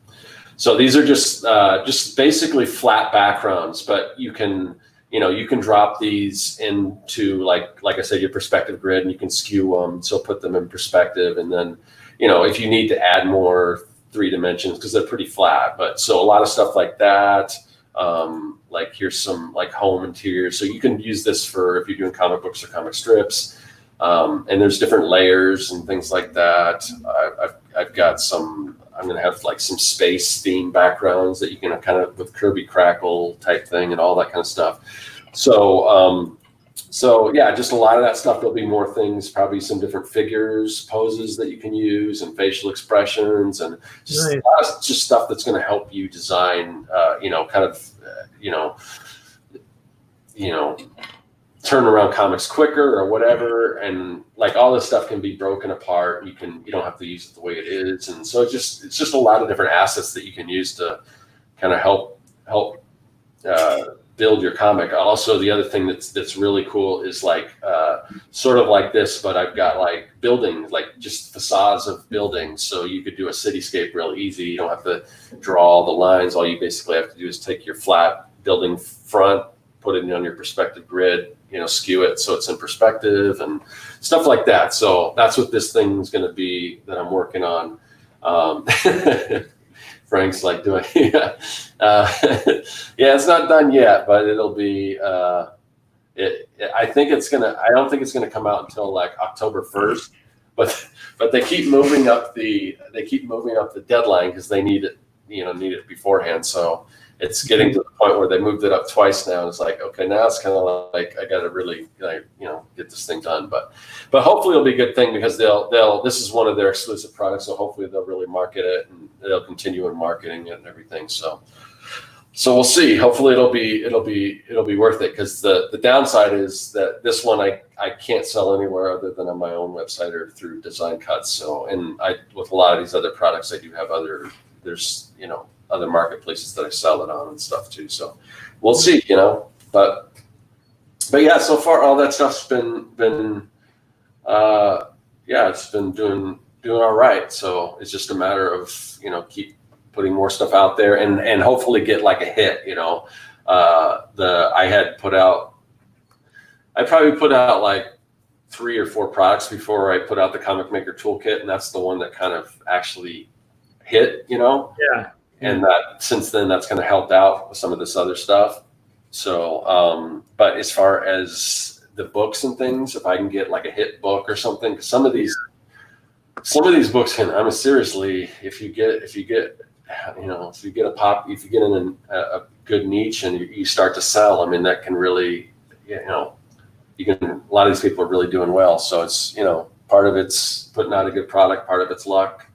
So these are just basically flat backgrounds, but you can drop these into like I said, your perspective grid, and you can skew them, so put them in perspective. And then, if you need to add more 3 dimensions, because they're pretty flat, but so a lot of stuff like that. Like here's some like home interiors. So you can use this for if you're doing comic books or comic strips. And there's different layers and things like that. I've got some, I'm going to have like some space theme backgrounds that you can kind of with Kirby Crackle type thing and all that kind of stuff. So So yeah, just a lot of that stuff. There'll be more things, probably some different figures, poses that you can use, and facial expressions, and just Nice. a lot of just stuff that's going to help you design, kind of, turn around comics quicker or whatever. And like all this stuff can be broken apart. You don't have to use it the way it is. And so it's just a lot of different assets that you can use to kind of help build your comic. Also, the other thing that's really cool is like sort of like this, but I've got like buildings, like just facades of buildings. So you could do a cityscape real easy. You don't have to draw all the lines. All you basically have to do is take your flat building front, put it on your perspective grid, skew it so it's in perspective and stuff like that. So that's what this thing's going to be that I'm working on. Frank's like doing, yeah, it's not done yet, but it'll be. I don't think it's gonna come out until like October 1st, but they keep moving up the deadline because they need it beforehand. So it's getting to the point where they moved it up twice now. And it's like, okay, now it's kind of like I got to really get this thing done. But hopefully it'll be a good thing because this is one of their exclusive products, so hopefully they'll really market it and they'll continue in marketing it and everything. So we'll see. Hopefully it'll be worth it, because the downside is that this one I can't sell anywhere other than on my own website or through Design Cuts. So with a lot of these other products, I do have there's other marketplaces that I sell it on and stuff too. So we'll see, but yeah, so far all that stuff's been it's been doing all right. So it's just a matter of, keep putting more stuff out there and hopefully get like a hit, I probably put out like 3 or 4 products before I put out the Comic Maker Toolkit. And that's the one that kind of actually hit, Yeah. And that since then, that's kind of helped out with some of this other stuff. So, but as far as the books and things, if I can get like a hit book or something, some of these books can, seriously, if you get in a good niche and you start to sell, that can really, a lot of these people are really doing well. So it's, part of it's putting out a good product, part of it's luck,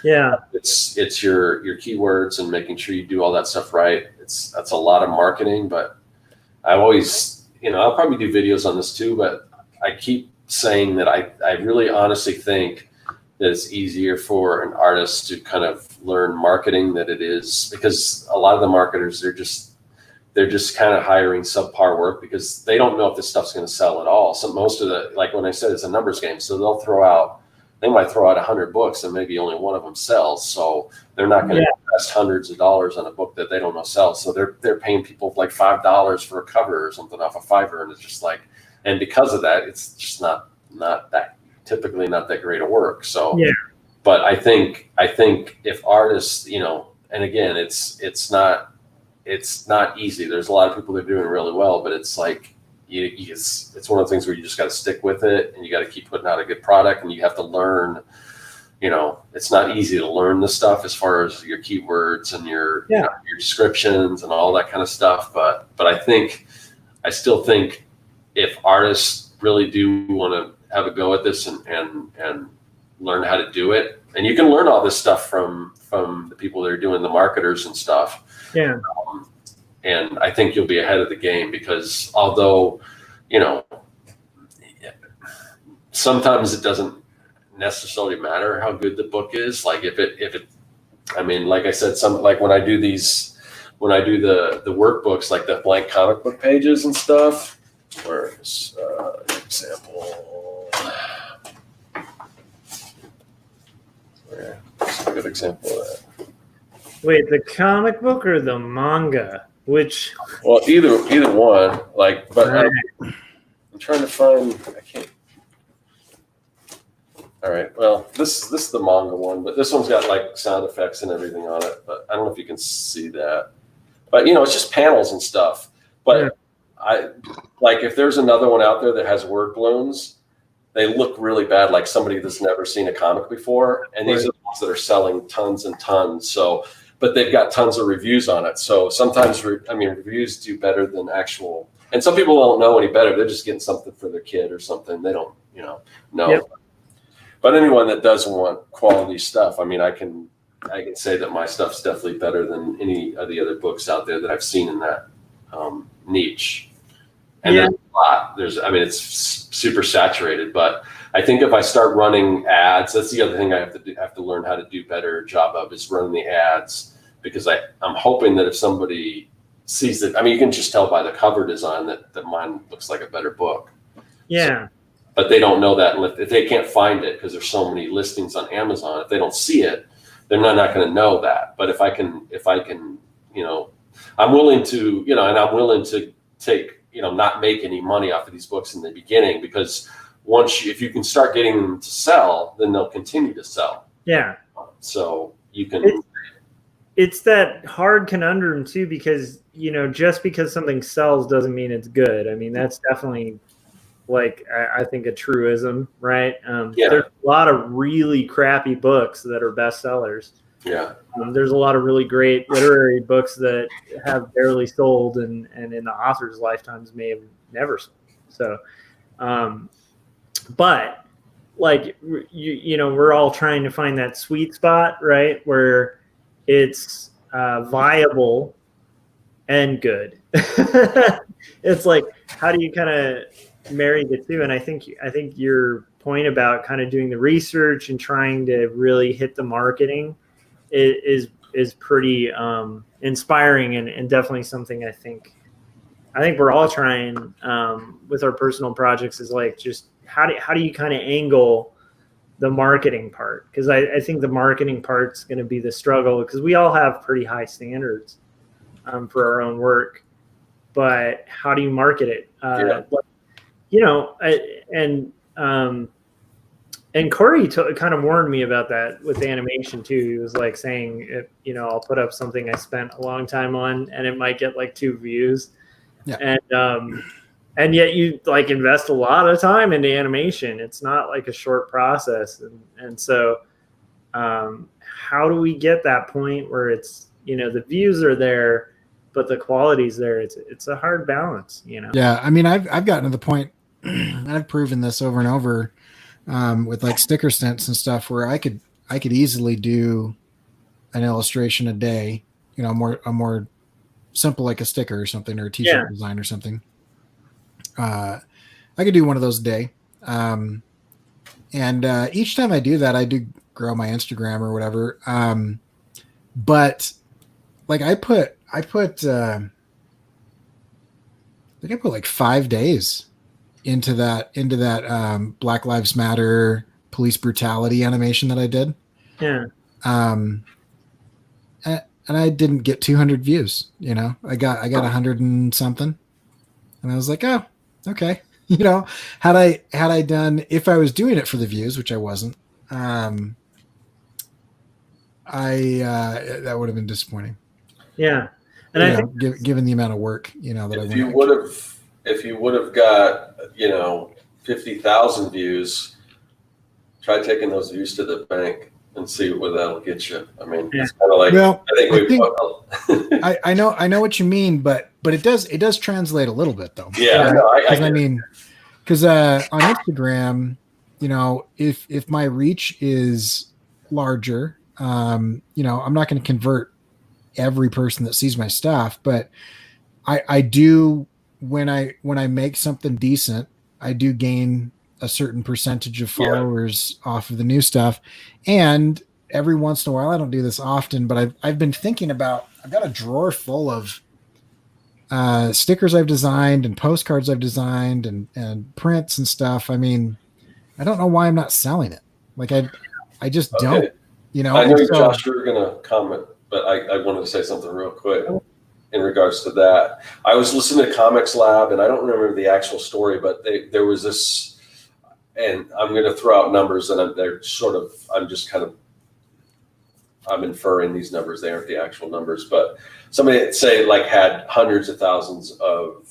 Yeah. It's your keywords and making sure you do all that stuff right. That's a lot of marketing, but I always, I'll probably do videos on this too, but I keep saying that I really honestly think that it's easier for an artist to kind of learn marketing than it is, because a lot of the marketers, they're just kind of hiring subpar work because they don't know if this stuff's going to sell at all. So most of like when I said, it's a numbers game. So they might throw out 100 books and maybe only one of them sells. So they're not going to invest hundreds of dollars on a book that they don't know sells. So they're paying people like $5 for a cover or something off a Fiverr. And it's just like, and because of that, it's just not that, typically not that great of work. So, yeah. But I think if artists, and again, it's not easy. There's a lot of people that are doing really well, but it's like, it's one of the things where you just got to stick with it and you got to keep putting out a good product, and you have to learn, it's not easy to learn the stuff as far as your keywords and your descriptions and all that kind of stuff. But I still think if artists really do want to have a go at this and learn how to do it, and you can learn all this stuff from the people that are doing the marketers and stuff. Yeah. And I think you'll be ahead of the game, because although, sometimes it doesn't necessarily matter how good the book is. Like if it, like I said, like when I do the workbooks, like the blank comic book pages and stuff, where's an example? That's a good example of that. Wait, the comic book or the manga? Which? Well, either one. Like, but I'm trying to find. I can't. All right. Well, this is the manga one, but this one's got like sound effects and everything on it. But I don't know if you can see that. But it's just panels and stuff. But I like if there's another one out there that has word balloons, they look really bad, like somebody that's never seen a comic before. And these are the ones that are selling tons and tons. So but they've got tons of reviews on it. So sometimes, reviews do better than actual. And some people don't know any better. They're just getting something for their kid or something. They don't, know. Yep. But anyone that does want quality stuff, I can say that my stuff's definitely better than any of the other books out there that I've seen in that niche. And there's a lot. It's super saturated. But I think if I start running ads, that's the other thing I have to learn how to do better job of, is running the ads, because I'm hoping that if somebody sees it, you can just tell by the cover design that mine looks like a better book. Yeah. So, but they don't know that, and if they can't find it because there's so many listings on Amazon, if they don't see it, they're not going to know that. But if I can, I'm willing to, and I'm willing to take, not make any money off of these books in the beginning, because if you can start getting them to sell, then they'll continue to sell. Yeah. So you can. It's that hard conundrum too, because, just because something sells doesn't mean it's good. That's definitely, I think, a truism, right? There's a lot of really crappy books that are bestsellers. Yeah. There's a lot of really great literary books that have barely sold, and in the author's lifetimes may have never sold. So, but we're all trying to find that sweet spot, right? Where it's viable and good. It's like, how do you kind of marry the two? And I think your point about kind of doing the research and trying to really hit the marketing is pretty inspiring, and definitely something I think we're all trying with our personal projects, is just how do you kind of angle the marketing part? Because I think the marketing part's going to be the struggle, because we all have pretty high standards for our own work, but how do you market it? And Corey kind of warned me about that with the animation too. He was saying, I'll put up something I spent a long time on, and it might get 2 views. Yeah. And yet you invest a lot of time into animation. It's not a short process. And so how do we get that point where it's, the views are there, but the quality's there? It's a hard balance, Yeah. I've gotten to the point, and I've proven this over and over, with sticker stints and stuff, where I could easily do an illustration a day, a more simple, like a sticker or something, or a t-shirt design or something. I could do one of those a day. And each time I do that, I do grow my Instagram or whatever. But I put 5 days into that Black Lives Matter police brutality animation that I did. Yeah. And I didn't get 200 views, I got 100 and something. And I was like, oh, okay. Had I done, if I was doing it for the views, which I wasn't, that would have been disappointing. Yeah. And I think given the amount of work, that if you would have got, 50,000 views, try taking those views to the bank and see where that'll get you. It's kind of I know what you mean, but it does translate a little bit though. Yeah. Because on Instagram, if my reach is larger, I'm not going to convert every person that sees my stuff, but I do, when I make something decent, I do gain a certain percentage of followers off of the new stuff. And every once in a while, I don't do this often, but I've been thinking about, I've got a drawer full of stickers I've designed and postcards I've designed and prints and stuff. I don't know why I'm not selling it. I just don't, I know Josh, you were going to comment, but I wanted to say something real quick in regards to that. I was listening to Comics Lab, and I don't remember the actual story, but there was this, and I'm going to throw out numbers, and I'm inferring these numbers. They aren't the actual numbers, but somebody that had hundreds of thousands of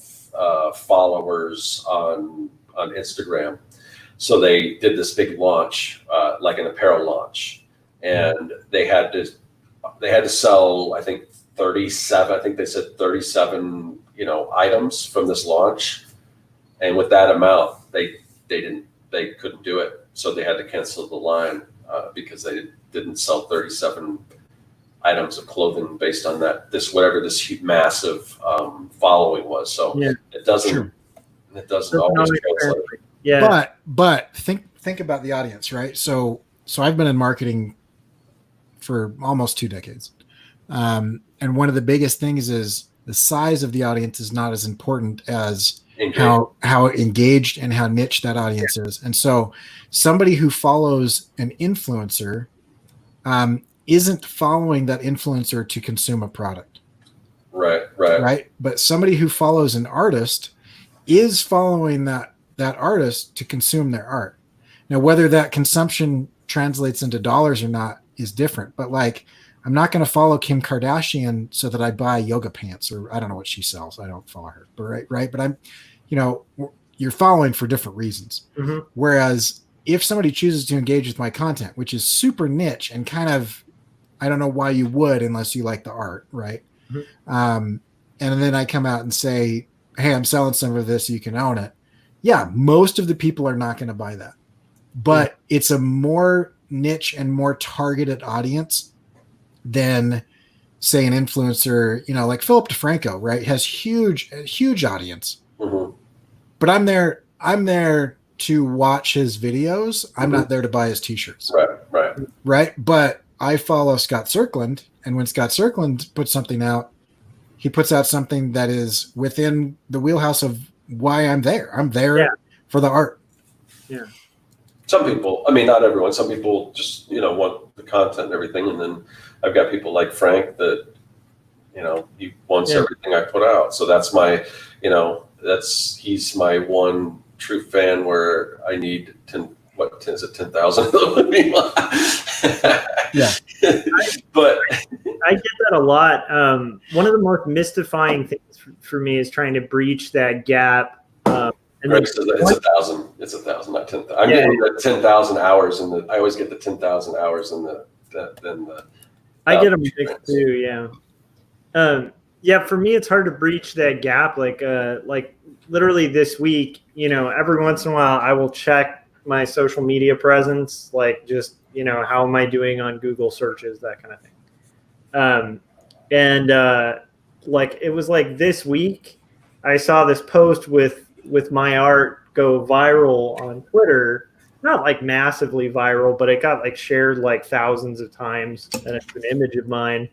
followers on Instagram. So they did this big launch, like an apparel launch, and they had to they had to sell, I think 37. I think they said 37, items from this launch, and with that amount, they couldn't do it, so they had to cancel the line because they didn't sell 37 items of clothing based on whatever this massive following was. So it doesn't. Sure. It doesn't always translate. Yeah. But think about the audience, right? So I've been in marketing for almost 2 decades. And one of the biggest things is the size of the audience is not as important as how engaged and how niche that audience is. And so somebody who follows an influencer isn't following that influencer to consume a product. Right. But somebody who follows an artist is following that artist to consume their art. Now, whether that consumption translates into dollars or not is different. But like, I'm not going to follow Kim Kardashian so that I buy yoga pants, or I don't know what she sells. I don't follow her, but right. But I'm, you're following for different reasons. Mm-hmm. Whereas if somebody chooses to engage with my content, which is super niche and kind of, I don't know why you would unless you like the art, right? Mm-hmm. And then I come out and say, hey, I'm selling some of this, you can own it. Yeah, most of the people are not going to buy that. But it's a more niche and more targeted audience than, say, an influencer, like Philip DeFranco, right? Has huge audience. Mm-hmm. But I'm there to watch his videos. I'm not there to buy his t-shirts. Right. But I follow Scott Serkland, and when Scott Serkland puts something out, he puts out something that is within the wheelhouse of why I'm there. I'm there for the art. Yeah. Some people, not everyone, some people just, want the content and everything. And then I've got people like Frank that, he wants everything I put out. So that's my, he's my one true fan where I need 10,000 of them? Yeah. But I get that a lot. One of the most mystifying things for me is trying to breach that gap. Greg says that it's 1,000. It's 1,000, not 10,000. I'm getting the 10,000 hours, I always get the 10,000 hours in the. I get them mixed too. Yeah. For me, it's hard to breach that gap. Like literally this week, every once in a while, I will check my social media presence, like just how am I doing on Google searches, that kind of thing. Like it was like this week, I saw this post with my art go viral on Twitter. Not like massively viral, but it got like shared like thousands of times, and it's an image of mine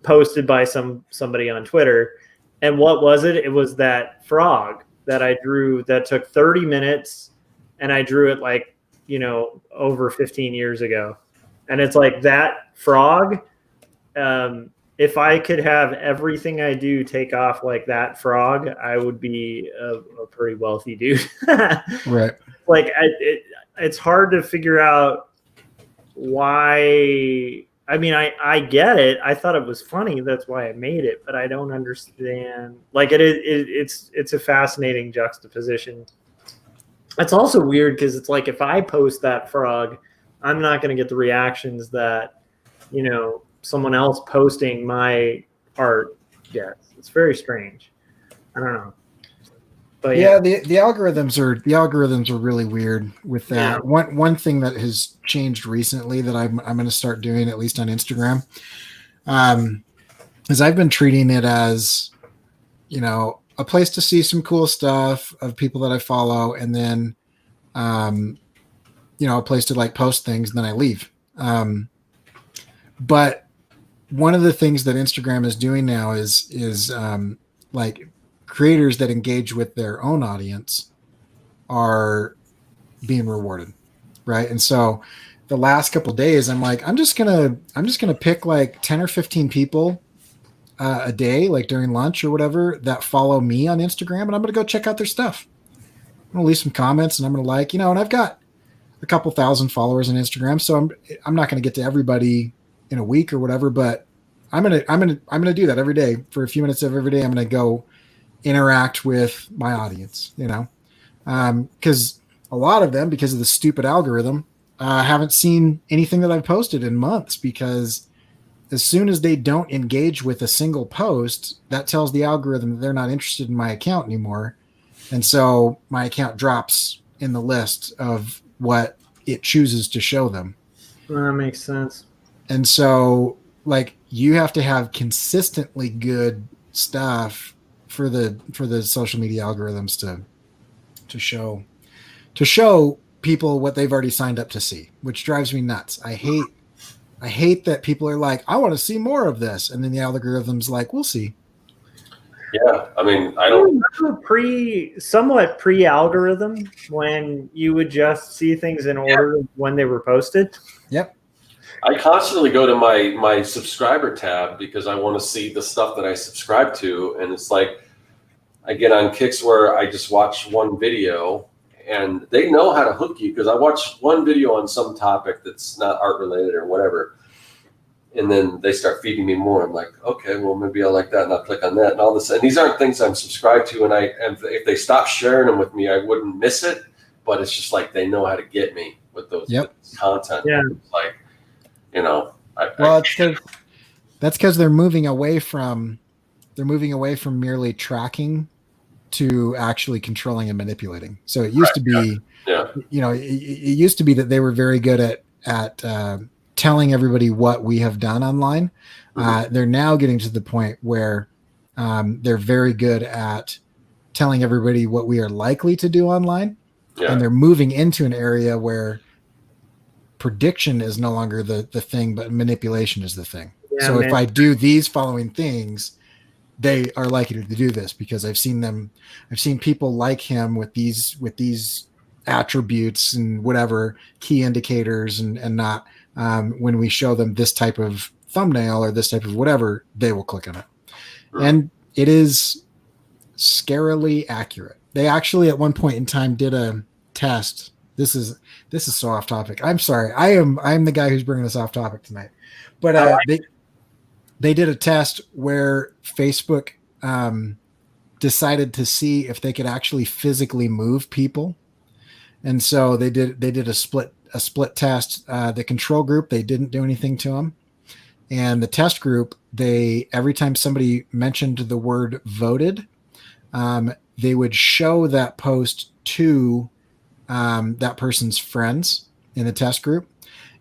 posted by somebody on Twitter. And what was it? It was that frog that I drew that took 30 minutes, and I drew it like, over 15 years ago. And it's like that frog. If I could have everything I do take off like that frog, I would be a pretty wealthy dude. Right. Like it's hard to figure out why. I get it. I thought it was funny. That's why I made it, but I don't understand. Like it's a fascinating juxtaposition. It's also weird because it's like if I post that frog, I'm not going to get the reactions that, someone else posting my art gets. It's very strange. I don't know. But the algorithms are really weird with that. Yeah. One thing that has changed recently that I'm going to start doing, at least on Instagram, is I've been treating it as, a place to see some cool stuff of people that I follow, and then, a place to like post things, and then I leave. But one of the things that Instagram is doing now is like creators that engage with their own audience are being rewarded, right? And so the last couple of days, I'm like, I'm just gonna pick like 10 or 15 people a day, like during lunch or whatever, that follow me on Instagram, and I'm gonna go check out their stuff. I'm gonna leave some comments, and I'm gonna like, and I've got a couple thousand followers on Instagram, so I'm not gonna get to everybody in a week or whatever, but I'm gonna do that every day for a few minutes of every day. I'm gonna go interact with my audience, because a lot of them, because of the stupid algorithm, haven't seen anything that I've posted in months because as soon as they don't engage with a single post, that tells the algorithm that they're not interested in my account anymore. And so my account drops in the list of what it chooses to show them. Well, that makes sense. And so, like, you have to have consistently good stuff for the social media algorithms to show people what they've already signed up to see, which drives me nuts. I hate that people are like, I want to see more of this, and then the algorithm's like, we'll see. Yeah, I mean, I don't somewhat pre-algorithm when you would just see things in order when they were posted. Yep. I constantly go to my subscriber tab because I want to see the stuff that I subscribe to, and it's like I get on kicks where I just watch one video, and they know how to hook you because I watched one video on some topic that's not art related or whatever. And then they start feeding me more. I'm like, okay, well, maybe I like that, and I'll click on that and all this. And these aren't things I'm subscribed to, and if they stop sharing them with me, I wouldn't miss it. But it's just like they know how to get me with those content. Yeah. It's like, you know. That's because they're moving away from merely tracking to actually controlling and manipulating. So it used to be, you know, it used to be that they were very good at telling everybody what we have done online. They're now getting to the point where they're very good at telling everybody what we are likely to do online. And they're moving into an area where prediction is no longer the thing, but manipulation is the thing. Yeah, so if I do these following things, they are likely to do this because I've seen people like him with these attributes and whatever key indicators and not, when we show them this type of thumbnail or this type of whatever, they will click on it. And it is scarily accurate. They actually at one point in time did a test. This is so off topic. I'm sorry. I'm the guy who's bringing this off topic tonight. But they did a test where Facebook decided to see if they could actually physically move people. And so they did a split test. The control group, they didn't do anything to them. And the test group, every time somebody mentioned the word voted, they would show that post to that person's friends in the test group.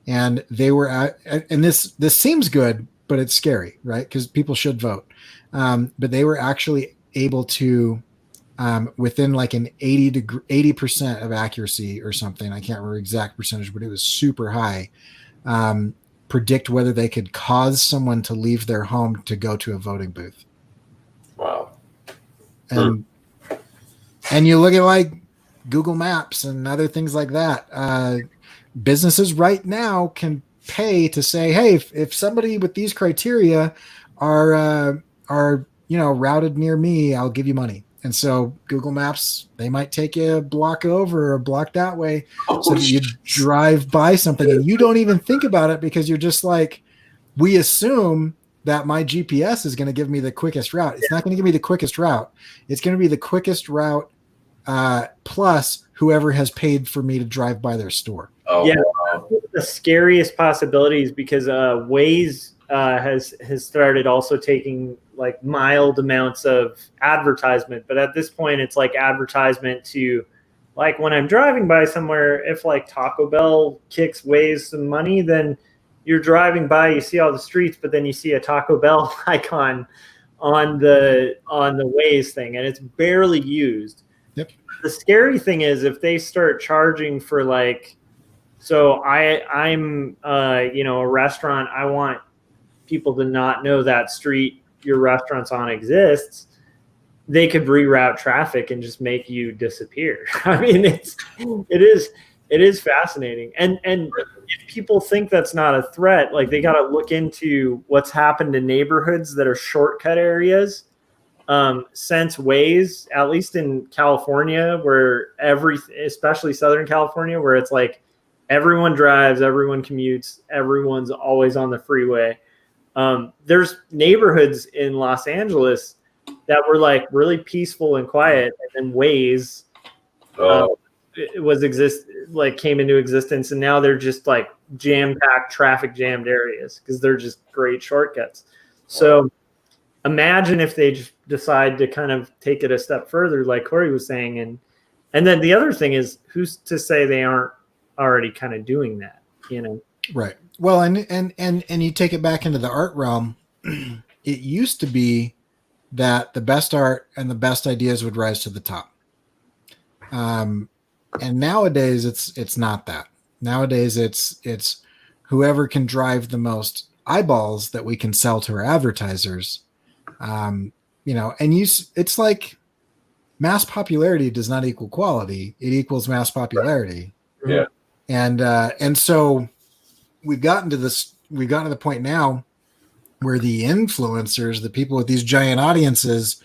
And they were and this seems good, but it's scary, right? Because people should vote. But they were actually able to, within like an 80% of accuracy or something, I can't remember exact percentage, but it was super high, predict whether they could cause someone to leave their home to go to a voting booth. Wow. And you look at like Google Maps and other things like that. Businesses right now can pay to say, hey, if somebody with these criteria are routed near me, I'll give you money. And so Google Maps, they might take you a block over or a block that way, so that you drive by something and you don't even think about it because you're just like, we assume that my GPS is going to give me the quickest route. It's not going to give me the quickest route. It's going to be the quickest route plus whoever has paid for me to drive by their store. Oh, yeah, wow. the scariest possibilities because Waze has started also taking like mild amounts of advertisement, but at this point it's like advertisement to, like, when I'm driving by somewhere, if like Taco Bell kicks Waze some money, then you're driving by, you see all the streets, but then you see a Taco Bell icon on the Waze thing, and it's barely used. Yep. The scary thing is if they start charging for like, so I'm a restaurant, I want people to not know that street your restaurant's on exists, they could reroute traffic and just make you disappear. I mean, it is fascinating. And if people think that's not a threat, like, they got to look into what's happened in neighborhoods that are shortcut areas. Since Waze, at least in California, where especially Southern California, where it's like everyone drives, everyone commutes, everyone's always on the freeway. There's neighborhoods in Los Angeles that were like really peaceful and quiet, and then Waze came into existence, and now they're just like jam-packed, traffic jammed areas because they're just great shortcuts. So imagine if they just decide to kind of take it a step further, like Corey was saying, and then the other thing is, who's to say they aren't already kind of doing that, you know? Right. Well, and you take it back into the art realm. It used to be that the best art and the best ideas would rise to the top. And nowadays it's not that. Nowadays it's whoever can drive the most eyeballs that we can sell to our advertisers. And it's like mass popularity does not equal quality. It equals mass popularity. Yeah. And so we've gotten to the point now where the influencers, the people with these giant audiences,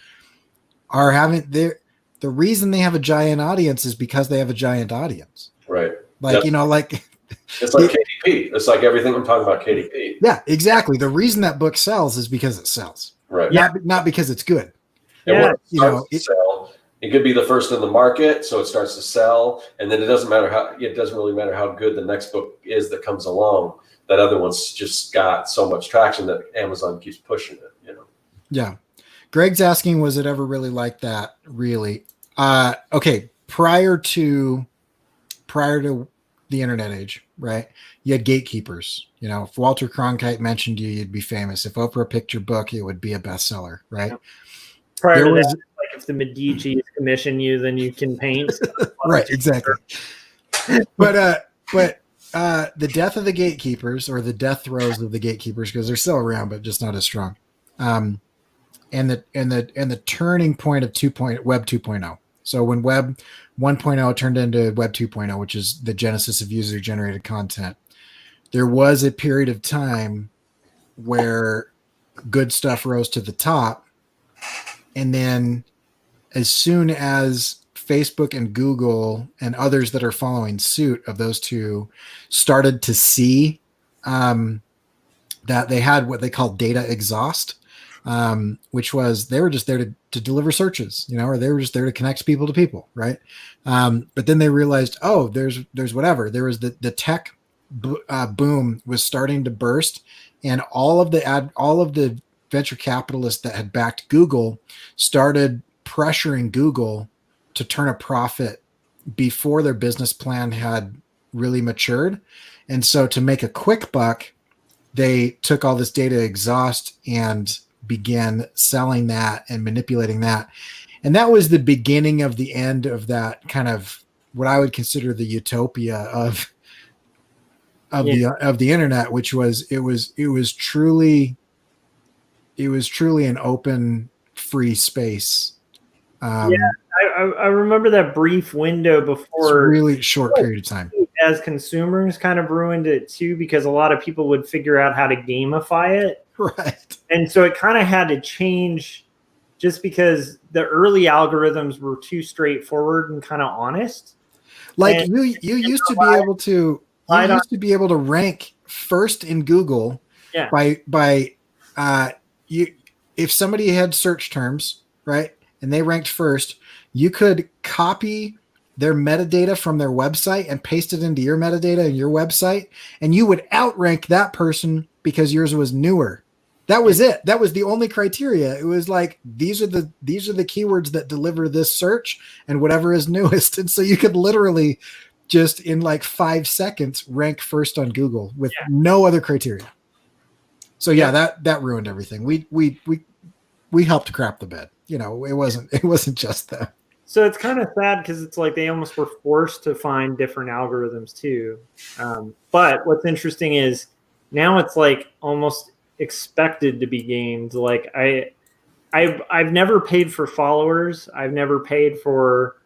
are having the reason they have a giant audience is because they have a giant audience. Right. Like, it's like KDP. It's like everything I'm talking about KDP. Yeah, exactly. The reason that book sells is because it sells. Right. Not because it's good. And when it starts to sell, it could be the first in the market, so it starts to sell, and then it doesn't really matter how good the next book is that comes along. That other one's just got so much traction that Amazon keeps pushing it, you know. Yeah. Greg's asking, was it ever really like that? Really? Okay. Prior to the internet age, right? You had gatekeepers. You know, if Walter Cronkite mentioned you, you'd be famous. If Oprah picked your book, it would be a bestseller, right? Yeah. Prior to that, like if the Medici commission you, then you can paint. Right, exactly. But the death of the gatekeepers, or the death throes of the gatekeepers, because they're still around, but just not as strong. And the turning point of Web 2.0. So when Web 1.0 turned into Web 2.0, which is the genesis of user-generated content, there was a period of time where good stuff rose to the top. And then as soon as Facebook and Google and others that are following suit of those two started to see that they had what they call data exhaust, which was they were just there to deliver searches, or they were just there to connect people to people, right? But then they realized, there's whatever. There was the tech boom was starting to burst, and all of the venture capitalists that had backed Google started pressuring Google to turn a profit before their business plan had really matured. And so to make a quick buck, they took all this data exhaust and began selling that and manipulating that. And that was the beginning of the end of that kind of what I would consider the utopia of the internet, which was it was truly an open, free space. I remember that brief window before. Really short period of time. As consumers kind of ruined it too, because a lot of people would figure out how to gamify it. Right. And so it kind of had to change just because the early algorithms were too straightforward and kind of honest. Like you used to be able to rank first in Google by if somebody had search terms, right, and they ranked first, you could copy their metadata from their website and paste it into your metadata in your website, and you would outrank that person because yours was newer. That was it. That was the only criteria. It was like, these are the keywords that deliver this search and whatever is newest. And so you could literally just in like 5 seconds rank first on Google with no other criteria. So that ruined everything. We helped crap the bed. It wasn't just that. So it's kind of sad because it's like they almost were forced to find different algorithms too. But what's interesting is now it's like almost expected to be gamed. Like I've never paid for followers. I've never paid for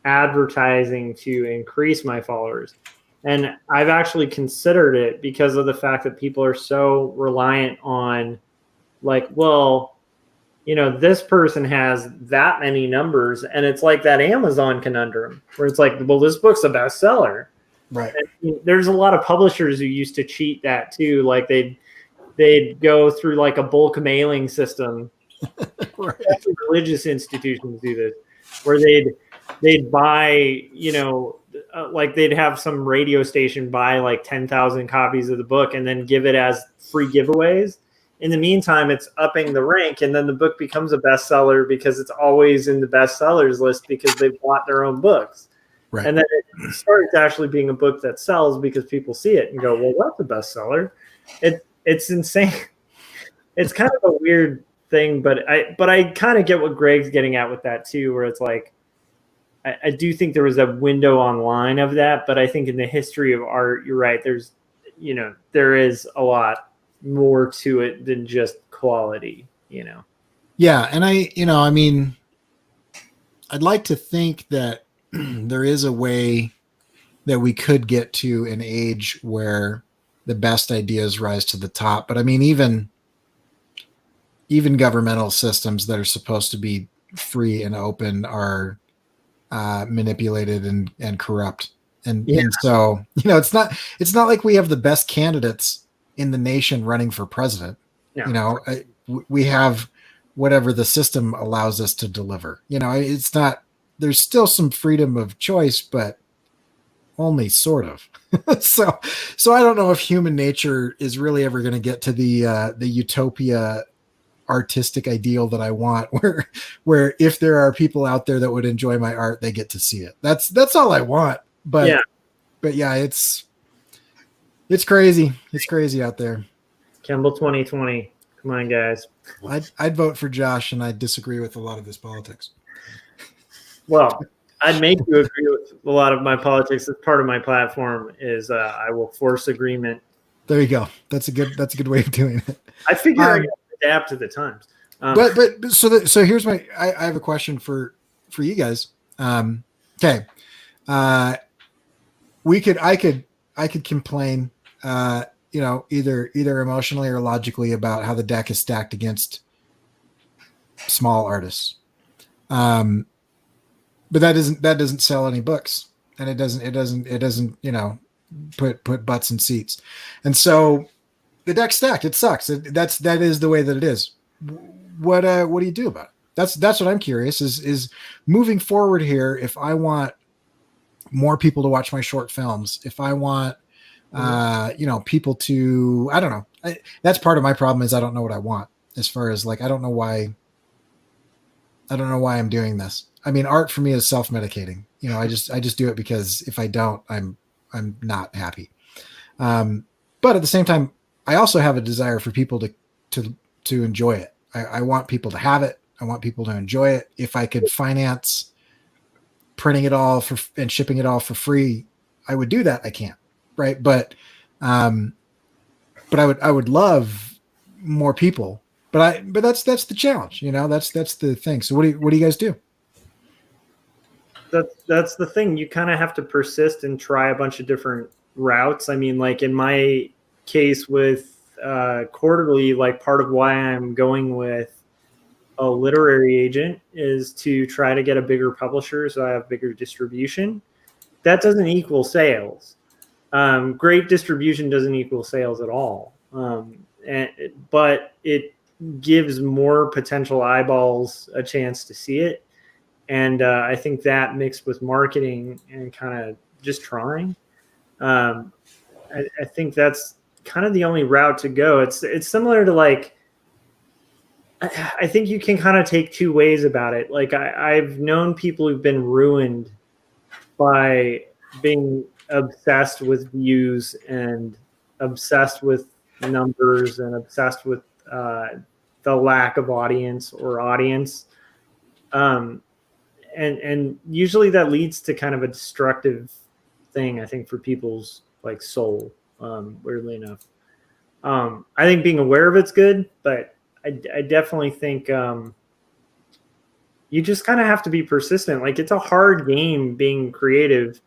advertising to increase my followers. And I've actually considered it because of the fact that people are so reliant on like, well, this person has that many numbers, and it's like that Amazon conundrum where it's like, well, this book's a bestseller. Right. And there's a lot of publishers who used to cheat that too. Like they'd go through like a bulk mailing system. Right. Religious institutions do this, where they'd buy, like they'd have some radio station buy like 10,000 copies of the book and then give it as free giveaways. In the meantime, it's upping the rank, and then the book becomes a bestseller because it's always in the bestsellers list because they've bought their own books. Right. And then it starts actually being a book that sells because people see it and go, well, that's a bestseller. It's insane. It's kind of a weird thing, but I kind of get what Greg's getting at with that too, where it's like, I do think there was a window online of that, but I think in the history of art, you're right. There is a lot more to it than just quality, Yeah. And I mean, I'd like to think that there is a way that we could get to an age where the best ideas rise to the top. But I mean, even governmental systems that are supposed to be free and open are manipulated and corrupt. And so, it's not like we have the best candidates in the nation running for president. No. We have whatever the system allows us to deliver. It's not, there's still some freedom of choice, but only sort of. So I don't know if human nature is really ever going to get to the utopia artistic ideal that I want, where if there are people out there that would enjoy my art, they get to see it. That's all I want. But yeah, it's crazy. It's crazy out there. Kemble 2020. Come on, guys. I'd vote for Josh, and I disagree with a lot of his politics. Well, I'd make you agree with a lot of my politics. As part of my platform is I will force agreement. There you go. That's a good way of doing it. I figure I gotta adapt to the times. But so here's I have a question for you guys. Okay. I could complain, either emotionally or logically about how the deck is stacked against small artists. But that doesn't sell any books, and it doesn't put butts in seats. And so the deck's stacked. It sucks. That is the way that it is. What do you do about it? That's what I'm curious is moving forward here. If I want more people to watch my short films, if I want, people to, I don't know. That's part of my problem is I don't know what I want as far as like, I don't know why I'm doing this. I mean, art for me is self-medicating. I just do it because if I don't, I'm not happy. But at the same time, I also have a desire for people to enjoy it. I want people to have it. I want people to enjoy it. If I could finance printing it all and shipping it all for free, I would do that. I can't, right? But I would love more people. But that's the challenge, that's the thing. So what do you guys do? That's the thing. You kind of have to persist and try a bunch of different routes. I mean, like in my case with Quarterly, like part of why I'm going with a literary agent is to try to get a bigger publisher so I have bigger distribution. That doesn't equal sales. Great distribution doesn't equal sales at all. But it gives more potential eyeballs a chance to see it. And I think that mixed with marketing and kind of just trying, I think that's kind of the only route to go. It's similar to like, I think you can kind of take two ways about it. Like I've known people who've been ruined by being obsessed with views and obsessed with numbers and obsessed with the lack of audience or audience. And usually that leads to kind of a destructive thing, I think, for people's like soul, weirdly enough. I think being aware of it's good, but I definitely think you just kind of have to be persistent. Like it's a hard game being creative.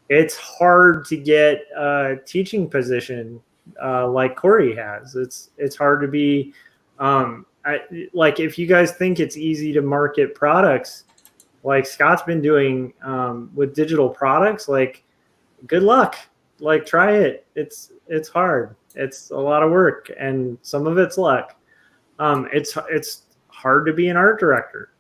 It's hard to get a teaching position like Corey has. It's hard to be like if you guys think it's easy to market products like Scott's been doing with digital products, like good luck. Like try it. It's hard. It's a lot of work and some of it's luck. It's hard to be an art director.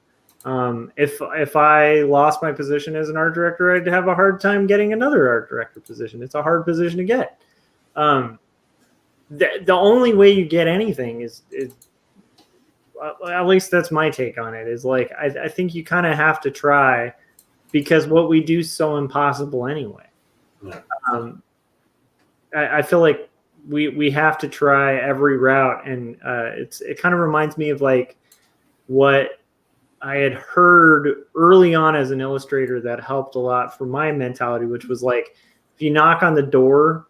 If I lost my position as an art director, I'd have a hard time getting another art director position. It's a hard position to get. The only way you get anything is at least that's my take on it, is like I think you kind of have to try, because what we do is so impossible anyway. Yeah. I feel like we have to try every route, and it kind of reminds me of like what I had heard early on as an illustrator that helped a lot for my mentality, which was like, if you knock on the door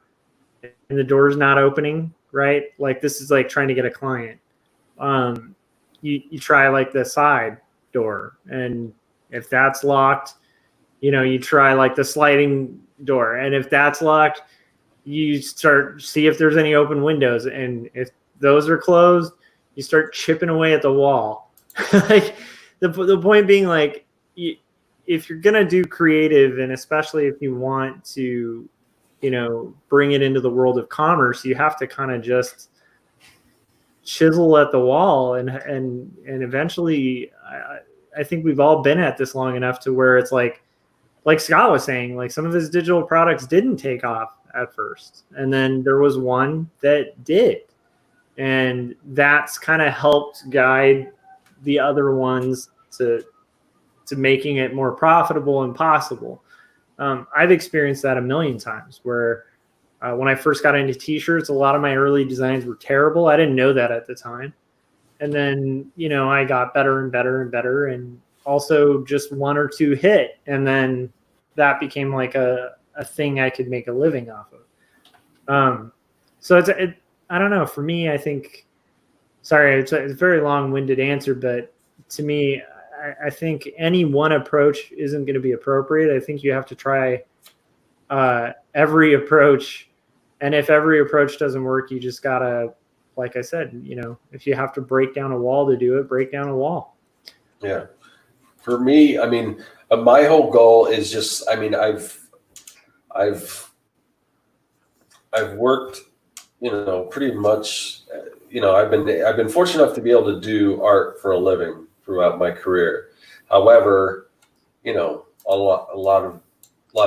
and the door's not opening, right? Like this is like trying to get a client. You try like the side door, and if that's locked, you try like the sliding door, and if that's locked, you start see if there's any open windows, and if those are closed, you start chipping away at the wall. Like the point being, like, if you're gonna do creative, and especially if you want to, bring it into the world of commerce, you have to kind of just chisel at the wall, and eventually, I think we've all been at this long enough to where it's like Scott was saying, like some of his digital products didn't take off at first, and then there was one that did, and that's kind of helped guide the other ones to making it more profitable and possible. I've experienced that a million times, where when I first got into t-shirts, a lot of my early designs were terrible. I didn't know that at the time. And then, I got better and better and better, and also just one or two hit. And then that became like a thing I could make a living off of. So I don't know. For me, I think, sorry, it's a very long-winded answer, but to me, I think any one approach isn't going to be appropriate. I think you have to try every approach. And if every approach doesn't work, you just got to, like I said, if you have to break down a wall to do it, break down a wall. Yeah. For me, I mean, my whole goal is just, I mean, I've worked, pretty much, I've been fortunate enough to be able to do art for a living throughout my career. However, a lot of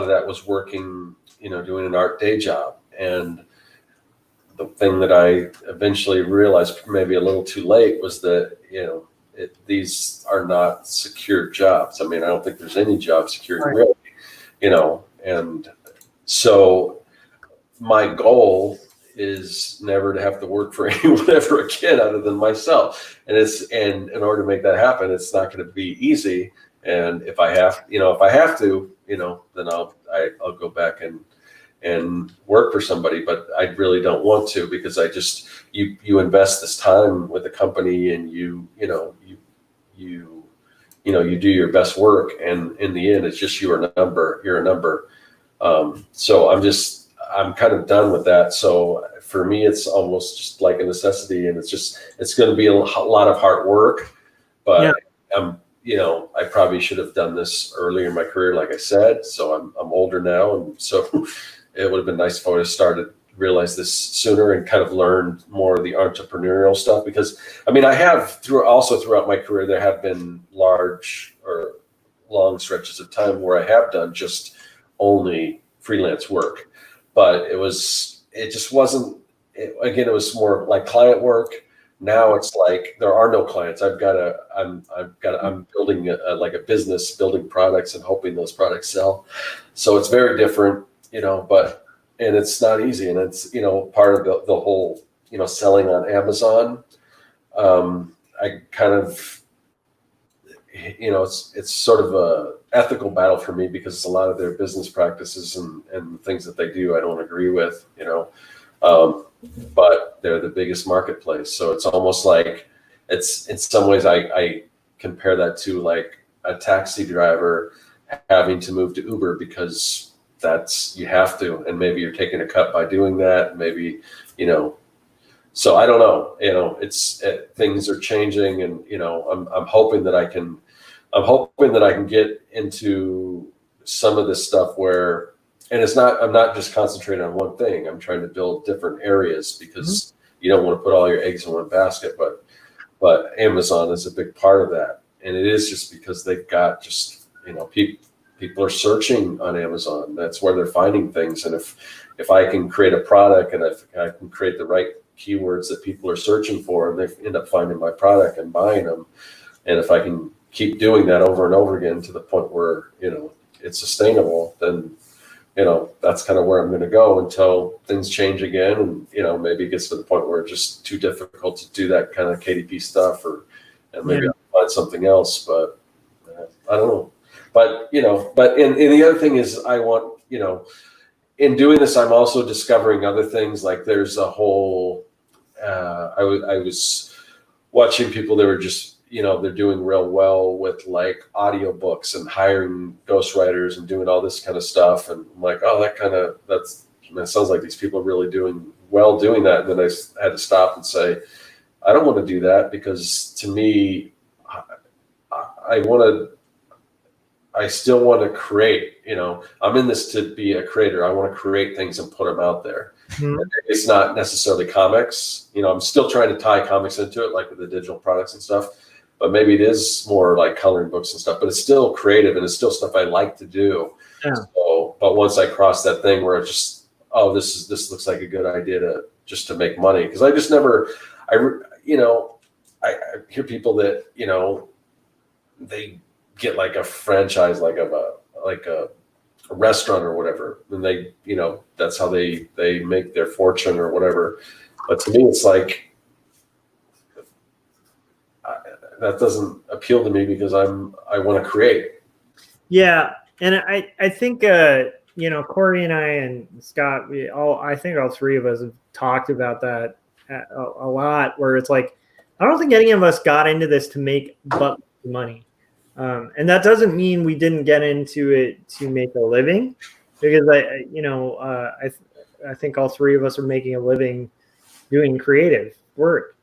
that was working, doing an art day job. And the thing that I eventually realized, maybe a little too late, was that, these are not secure jobs. I mean, I don't think there's any job security, really, and so my goal is never to have to work for anyone ever again other than myself. And in order to make that happen, it's not going to be easy. And if I have to, then I'll go back and work for somebody, but I really don't want to, because you invest this time with the company, and you do your best work, and in the end, it's just you're a number. So I'm kind of done with that. So for me, it's almost just like a necessity, and it's going to be a lot of hard work, but I probably should have done this earlier in my career, like I said. So I'm older now, and so it would have been nice if I would have realized this sooner and kind of learned more of the entrepreneurial stuff. Because I mean, I have throughout my career, there have been large or long stretches of time where I have done just only freelance work, but it just wasn't. Again, it was more like client work. Now it's like there are no clients. I'm building a business, building products and hoping those products sell. So it's very different, and it's not easy. And it's, part of the whole, selling on Amazon. I kind of, it's sort of a ethical battle for me, because a lot of their business practices and things that they do, I don't agree with, but they're the biggest marketplace. So it's almost like it's, in some ways, I compare that to like a taxi driver having to move to Uber, because you have to, and maybe you're taking a cut by doing that. Maybe, so I don't know, things are changing, and, I'm hoping that I can get into some of this stuff where, and I'm not just concentrating on one thing. I'm trying to build different areas, because you don't want to put all your eggs in one basket, but Amazon is a big part of that. and it is just because they've got just, people are searching on Amazon. That's where they're finding things. And if I can create a product and if I can create the right keywords that people are searching for, and they end up finding my product and buying them, and if I can keep doing that over and over again to the point where, it's sustainable, then, that's kind of where I'm going to go until things change again. And, maybe it gets to the point where it's just too difficult to do that kind of KDP stuff, and maybe I'll find something else, but I don't know. But, and the other thing is I want, in doing this, I'm also discovering other things. Like there's a whole, I was watching people that were just, they're doing real well with like audiobooks and hiring ghostwriters and doing all this kind of stuff. And I'm like, oh, that sounds like these people are really doing well doing that. And then I had to stop and say, I don't want to do that, because to me, I still want to create, I'm in this to be a creator. I want to create things and put them out there. Mm-hmm. It's not necessarily comics. I'm still trying to tie comics into it, like with the digital products and stuff, but maybe it is more like coloring books and stuff, but it's still creative and it's still stuff I like to do. Yeah. So, but once I cross that thing where it's just, oh, this looks like a good idea to make money. Cause I just never, I hear people that, they get like a franchise, like a restaurant or whatever, and they, that's how they make their fortune or whatever. But to me, it's like that doesn't appeal to me, because I want to create. Yeah, and I think Corey and I and Scott, I think all three of us have talked about that a lot. Where it's like, I don't think any of us got into this to make money. And that doesn't mean we didn't get into it to make a living, because I think all three of us are making a living doing creative work,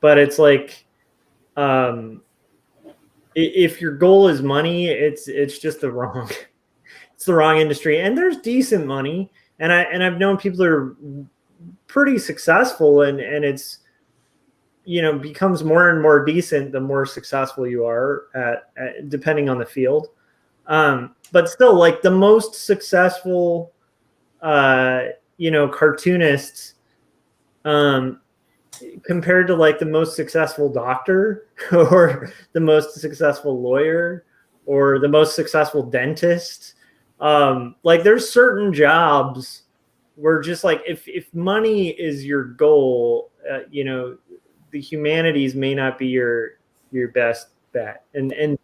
but it's like, if your goal is money, it's just the wrong industry. And there's decent money. And I've known people that are pretty successful, and it's, becomes more and more decent the more successful you are at depending on the field. But still, like the most successful, cartoonists, compared to like the most successful doctor or the most successful lawyer or the most successful dentist, like there's certain jobs where just like if money is your goal, the humanities may not be your best bet. And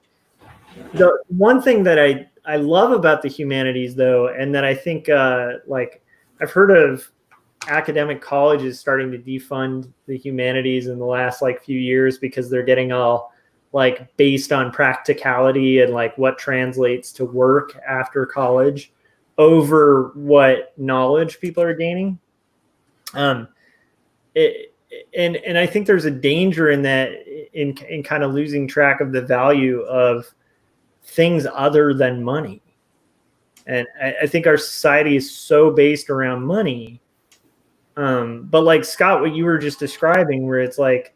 the one thing that I love about the humanities, though, and that I think like I've heard of academic colleges starting to defund the humanities in the last like few years, because they're getting all like based on practicality and like what translates to work after college over what knowledge people are gaining. And I think there's a danger in that, in kind of losing track of the value of things other than money. And I think our society is so based around money. But like Scott, what you were just describing, where it's like,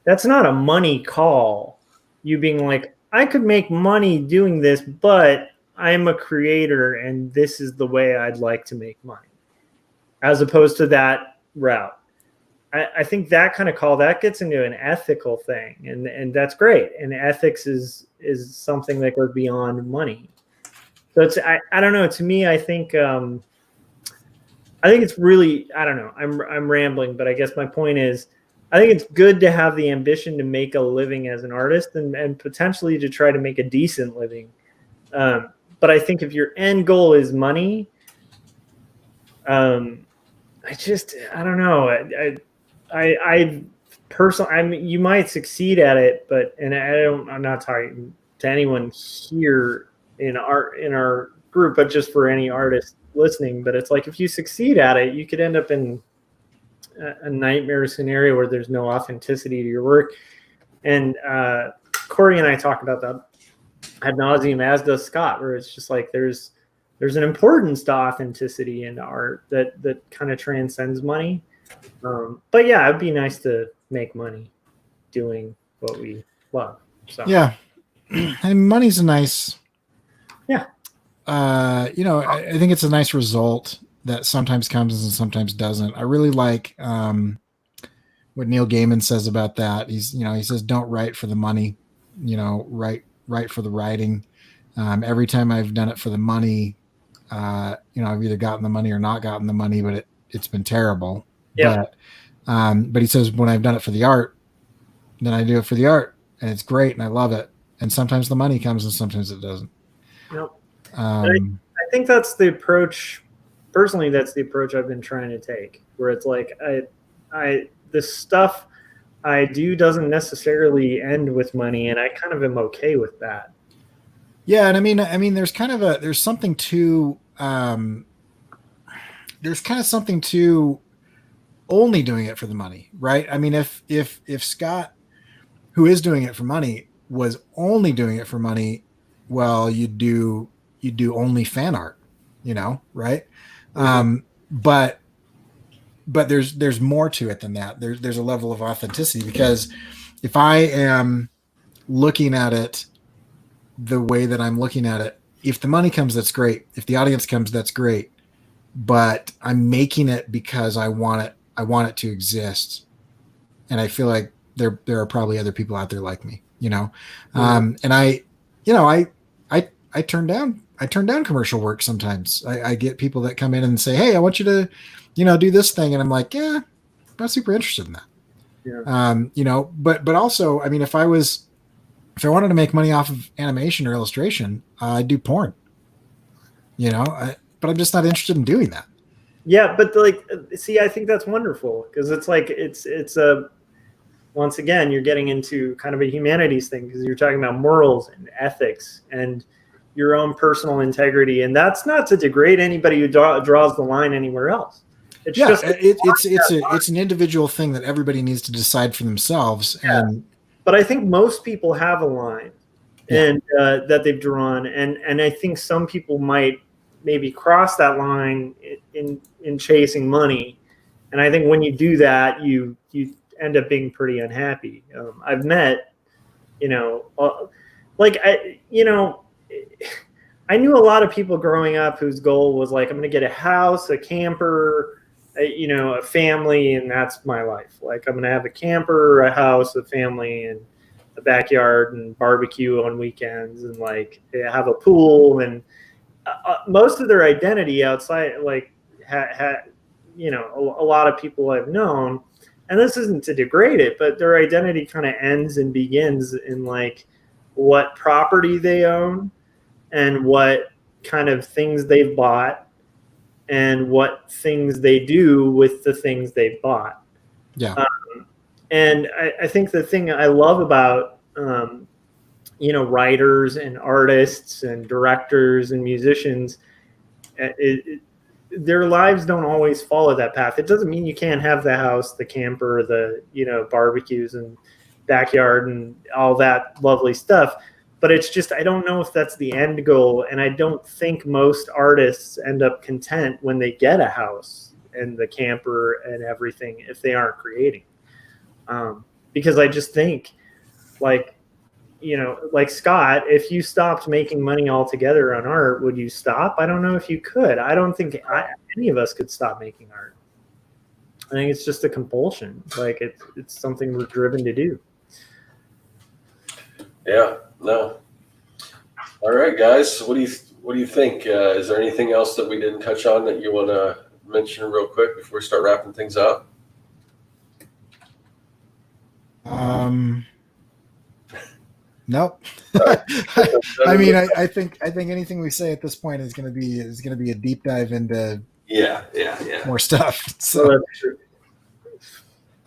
that's not a money call. You being like, I could make money doing this, but I'm a creator and this is the way I'd like to make money, as opposed to that route. I think that kind of call, that gets into an ethical thing, and that's great. And ethics is something that goes beyond money. So it's, I don't know. To me, I think it's really, I don't know. I'm rambling, but I guess my point is, I think it's good to have the ambition to make a living as an artist, and potentially to try to make a decent living. But I think if your end goal is money, I don't know. I personally, I mean, you might succeed at it, but, and I'm not talking to anyone here in our group, but just for any artist listening. But it's like, if you succeed at it, you could end up in a nightmare scenario where there's no authenticity to your work. And Corey and I talk about that ad nauseum, as does Scott, where it's just like there's an importance to authenticity in art that kind of transcends money. But yeah, it'd be nice to make money doing what we love. So yeah, and money's a nice, Yeah. I think it's a nice result that sometimes comes and sometimes doesn't. I really like what Neil Gaiman says about that. He says, don't write for the money, write for the writing. Every time I've done it for the money, I've either gotten the money or not gotten the money, but it's been terrible. Yeah. But he says, when I've done it for the art, then I do it for the art, and it's great, and I love it. And sometimes the money comes, and sometimes it doesn't. Nope. I think that's the approach. Personally, that's the approach I've been trying to take, where it's like the stuff I do doesn't necessarily end with money, and I kind of am okay with that. Yeah, and I mean, there's kind of there's something to only doing it for the money, right? I mean, if Scott, who is doing it for money, was only doing it for money, well, you do only fan art, right? Mm-hmm. But there's more to it than that. There's a level of authenticity, because if I am looking at it the way that I'm looking at it, if the money comes, that's great. If the audience comes, that's great. But I'm making it because I want it to exist, and I feel like there are probably other people out there like me, Mm-hmm. And I turn down commercial work sometimes. I get people that come in and say, hey, I want you to, do this thing. And I'm like, yeah, I'm not super interested in that. Yeah. But also, I mean, if I wanted to make money off of animation or illustration, I'd do porn, but I'm just not interested in doing that. Yeah. But I think that's wonderful, because it's like, it's once again, you're getting into kind of a humanities thing, because you're talking about morals and ethics and your own personal integrity. And that's not to degrade anybody who draws the line anywhere else. It's just it's an individual thing that everybody needs to decide for themselves. Yeah. But I think most people have a line, and that they've drawn, and I think some people might maybe cross that line in chasing money. And I think when you do that, you end up being pretty unhappy. I've met, I knew a lot of people growing up whose goal was like, I'm going to get a house, a camper, a family, and that's my life. Like, I'm going to have a camper, a house, a family, and a backyard, and barbecue on weekends, and have a pool. And most of their identity outside, a lot of people I've known, and this isn't to degrade it, but their identity kind of ends and begins in what property they own, and what kind of things they've bought, and what things they do with the things they've bought. Yeah. And I think the thing I love about, writers and artists and directors and musicians, their lives don't always follow that path. It doesn't mean you can't have the house, the camper, the, barbecues and backyard and all that lovely stuff. But it's just, I don't know if that's the end goal. And I don't think most artists end up content when they get a house and the camper and everything, if they aren't creating. Because I just think like Scott, if you stopped making money altogether on art, would you stop? I don't know if you could. I don't think any of us could stop making art. I think it's just a compulsion. It's something we're driven to do. Yeah, no. All right, guys. What do you think? Is there anything else that we didn't touch on that you want to mention real quick before we start wrapping things up? Nope. I mean, I think anything we say at this point is going to be a deep dive into more stuff. So that's true.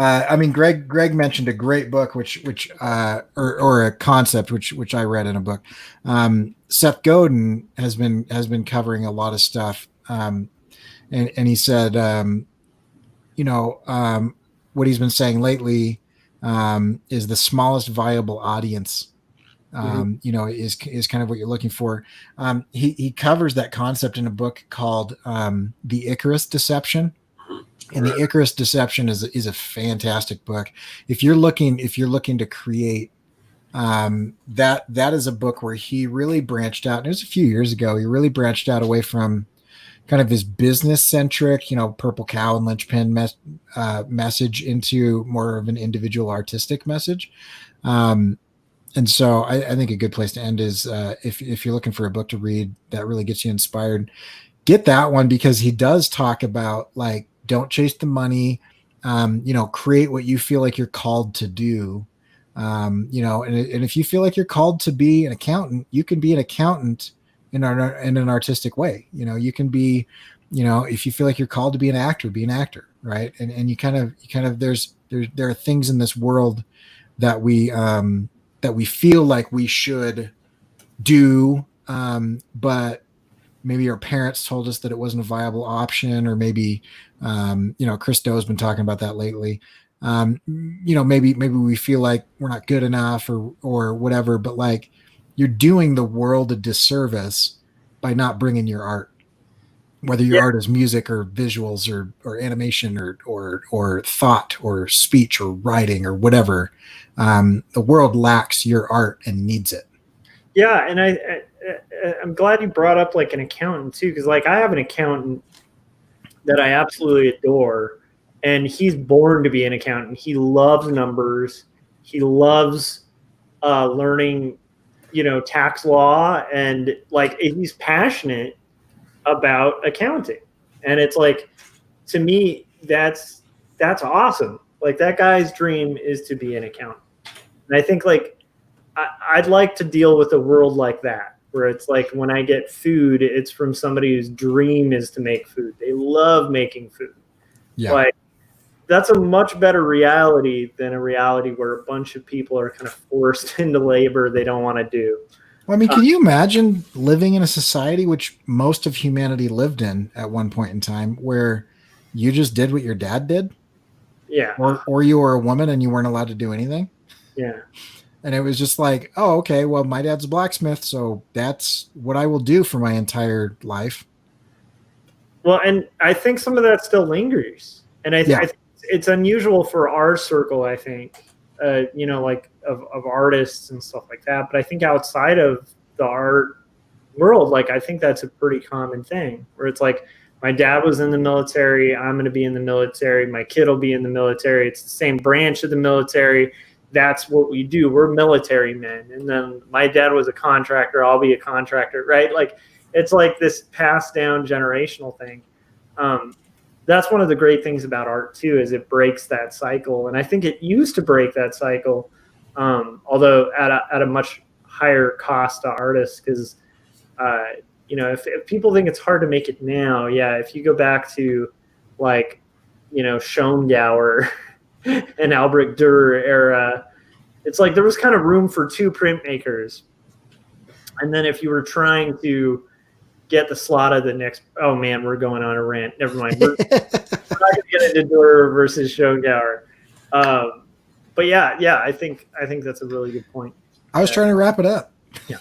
I mean, Greg mentioned a great book, which or a concept which I read in a book. Seth Godin has been covering a lot of stuff, and he said, what he's been saying lately is the smallest viable audience. Is kind of what you're looking for. He covers that concept in a book called The Icarus Deception. And The Icarus Deception is a fantastic book. If you're looking to create That is a book where he really branched out. And it was a few years ago. He really branched out away from kind of his business centric, Purple Cow and Linchpin message into more of an individual artistic message. And so I think a good place to end is if you're looking for a book to read that really gets you inspired, get that one, because he does talk about like, don't chase the money, create what you feel like you're called to do. And if you feel like you're called to be an accountant, you can be an accountant in an artistic way. You can be, if you feel like you're called to be an actor, right? And you kind of there are things in this world that we feel like we should do, but maybe our parents told us that it wasn't a viable option, or maybe Chris Doe's been talking about that lately. Maybe we feel like we're not good enough or whatever, but like, you're doing the world a disservice by not bringing your art, whether your art is music or visuals or animation or thought or speech or writing or whatever. The world lacks your art and needs it. Yeah. And I'm glad you brought up like an accountant too. Cause like I have an accountant that I absolutely adore, and he's born to be an accountant. He loves numbers. He loves learning, tax law, and like he's passionate about accounting. And it's like, to me, that's awesome. Like that guy's dream is to be an accountant. And I think like I'd like to deal with a world like that, where it's like when I get food, it's from somebody whose dream is to make food. They love making food. Yeah. Like that's a much better reality than a reality where a bunch of people are kind of forced into labor they don't want to do. Well, I mean, can you imagine living in a society which most of humanity lived in at one point in time, where you just did what your dad did? Yeah. Or you were a woman and you weren't allowed to do anything? Yeah. And it was just like, oh, okay, well, my dad's a blacksmith, so that's what I will do for my entire life. Well, and I think some of that still lingers. And I think it's unusual for our circle, I think, like of artists and stuff like that. But I think outside of the art world, like I think that's a pretty common thing, where it's like, my dad was in the military, I'm going to be in the military, my kid will be in the military. It's the same branch of the military. That's what we do. We're military men. And then my dad was a contractor, I'll be a contractor, right? Like it's like this passed down generational thing. That's one of the great things about art too, is it breaks that cycle. And I think it used to break that cycle, although at a much higher cost to artists, because if people think it's hard to make it now, if you go back to like, Schongauer and Albrecht Dürer era, it's like there was kind of room for two printmakers. And then if you were trying to get the slot of the next, oh man, we're going on a rant. Never mind. We're not going to get into Dürer versus Schongauer. But I think that's a really good point. I was trying to wrap it up. Yeah.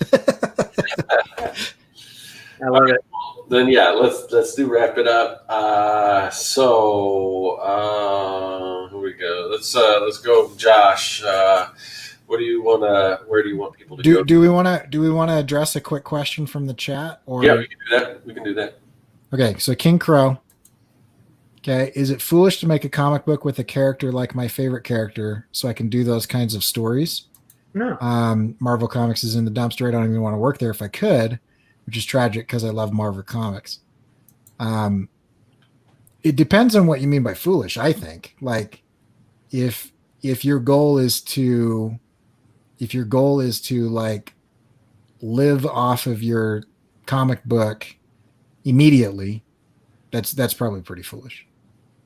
I love it. Then let's do wrap it up. Here we go. Let's go, Josh. Where do you want people to go? Do we want to address a quick question from the chat? Or yeah, we can do that. Okay, so King Crow. Okay, is it foolish to make a comic book with a character like my favorite character so I can do those kinds of stories? No. Marvel Comics is in the dumpster. I don't even want to work there if I could, which is tragic because I love Marvel Comics. It depends on what you mean by foolish, I think. Like if your goal is to like live off of your comic book immediately, that's probably pretty foolish,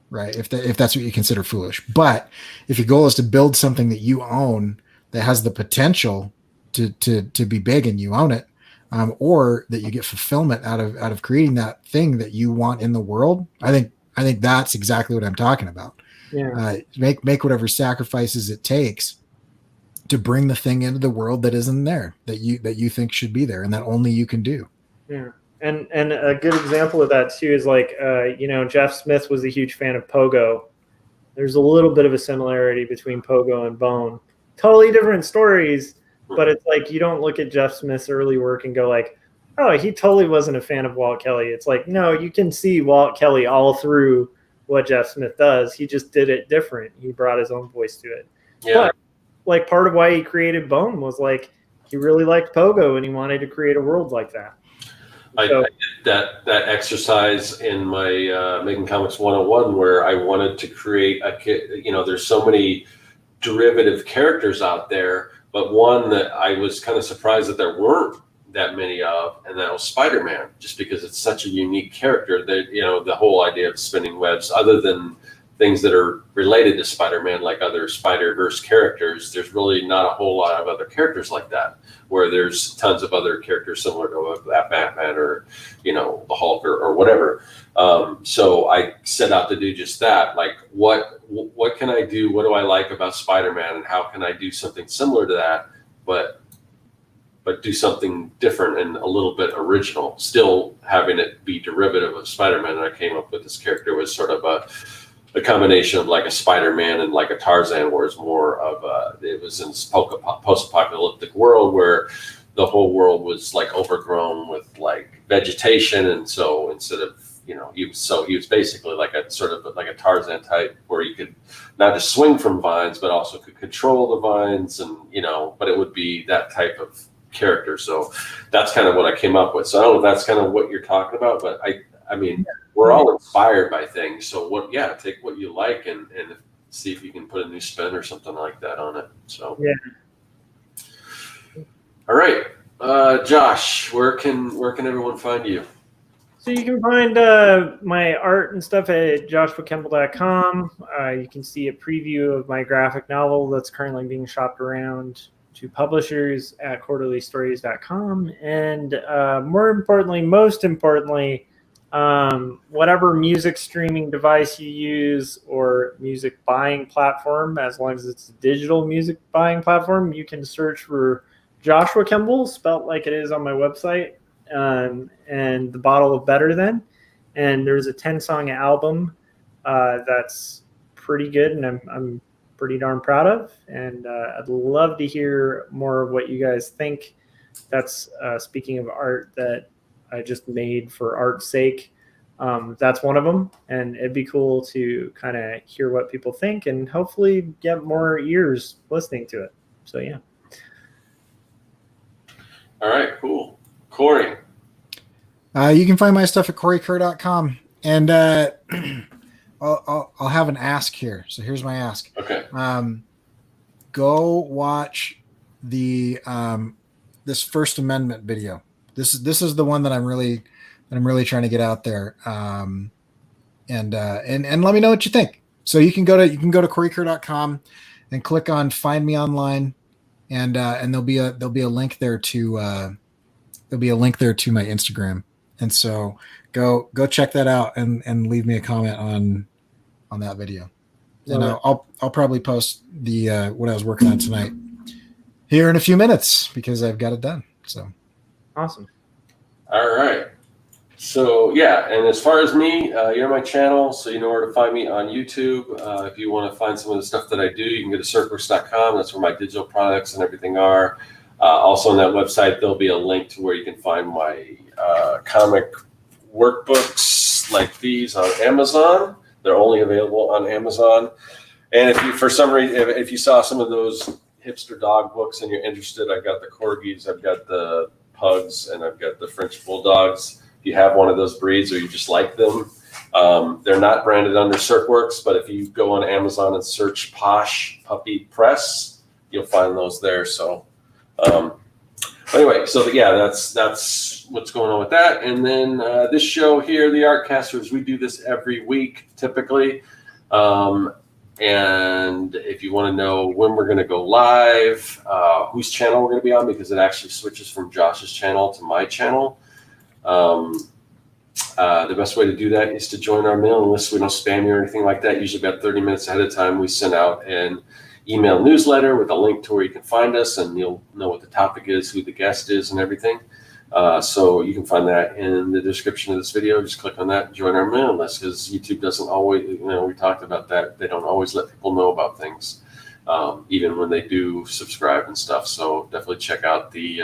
right? If that's what you consider foolish. But if your goal is to build something that you own that has the potential to be big and you own it, or that you get fulfillment out of creating that thing that you want in the world, I think that's exactly what I'm talking about. Yeah. Make whatever sacrifices it takes to bring the thing into the world that isn't there, that you think should be there, and that only you can do. Yeah. And a good example of that too is like, Jeff Smith was a huge fan of Pogo. There's a little bit of a similarity between Pogo and Bone. Totally different stories, but it's like you don't look at Jeff Smith's early work and go like, oh, he totally wasn't a fan of Walt Kelly. It's like, no, you can see Walt Kelly all through what Jeff Smith does. He just did it different. He brought his own voice to it. Yeah. But like part of why he created Bone was like he really liked Pogo and he wanted to create a world like that. I did that exercise in my Making Comics 101 where I wanted to create there's so many derivative characters out there, but one that I was kind of surprised that there weren't that many of, and that was Spider-Man, just because it's such a unique character that, the whole idea of spinning webs, other than things that are related to Spider-Man, like other Spider-Verse characters, there's really not a whole lot of other characters like that, where there's tons of other characters similar to that Batman or, the Hulk or whatever. So I set out to do just that. Like, what can I do? What do I like about Spider-Man, and how can I do something similar to that, but do something different and a little bit original, still having it be derivative of Spider-Man. And I came up with this character was sort of a combination of like a Spider-Man and like a Tarzan, where it's more of it was in this post-apocalyptic world where the whole world was like overgrown with like vegetation. And so instead of, he was basically like a sort of like a Tarzan type, where you could not just swing from vines, but also could control the vines, and, but it would be that type of character. So that's kind of what I came up with. So I don't know if that's kind of what you're talking about, but I mean, we're all inspired by things. So take what you like and see if you can put a new spin or something like that on it. So all right, Josh, where can everyone find you? So you can find my art and stuff at joshuakemble.com. You can see a preview of my graphic novel that's currently being shopped around to publishers at quarterlystories.com. And most importantly, whatever music streaming device you use or music buying platform, as long as it's a digital music buying platform, you can search for Joshua Kemble, spelt like it is on my website, and the bottle of Better Than. And there's a 10-song album that's pretty good, and I'm pretty darn proud of. And I'd love to hear more of what you guys think. That's speaking of art that I just made for art's sake. That's one of them, and it'd be cool to kind of hear what people think and hopefully get more ears listening to it. So yeah. All right, cool. Corey. You can find my stuff at CoreyKerr.com, and I'll have an ask here. So here's my ask. Okay. Go watch the this First Amendment video. This is the one that I'm really trying to get out there. And let me know what you think. So you can go to CoreyKerr.com and click on Find Me Online, and there'll be a link there to my Instagram. And so go check that out and leave me a comment on that video. And I'll probably post the what I was working on tonight here in a few minutes because I've got it done. So awesome. All right. So yeah, and as far as me, you're my channel, so you know where to find me on YouTube. If you want to find some of the stuff that I do, you can go to circworks.com. That's where my digital products and everything are. Also on that website, there'll be a link to where you can find my comic workbooks like these on Amazon. They're only available on Amazon. And if you, for some reason, if you saw some of those hipster dog books and you're interested, I've got the corgis, I've got the pugs, and I've got the French bulldogs. If you have one of those breeds or you just like them, they're not branded under Circworks, but if you go on Amazon and search Posh Puppy Press, you'll find those there. So anyway, so yeah, that's what's going on with that. And then this show here, the Artcasters, we do this every week typically. And if you want to know when we're going to go live, whose channel we're going to be on, because it actually switches from Josh's channel to my channel. The best way to do that is to join our mailing list. We don't spam you or anything like that. Usually about 30 minutes ahead of time, we send out an email newsletter with a link to where you can find us, and you'll know what the topic is, who the guest is, and everything. So you can find that in the description of this video. Just click on that and join our mailing list, because YouTube doesn't always, we talked about that. They don't always let people know about things. even when they do subscribe and stuff. So definitely check out the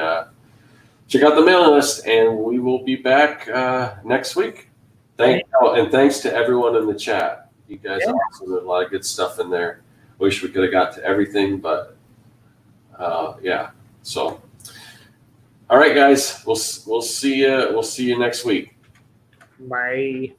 mailing list, and we will be back next week. Thanks to everyone in the chat. You guys are awesome. There's a lot of good stuff in there. Wish we could have got to everything, but yeah. So, all right, guys, we'll see you next week. Bye.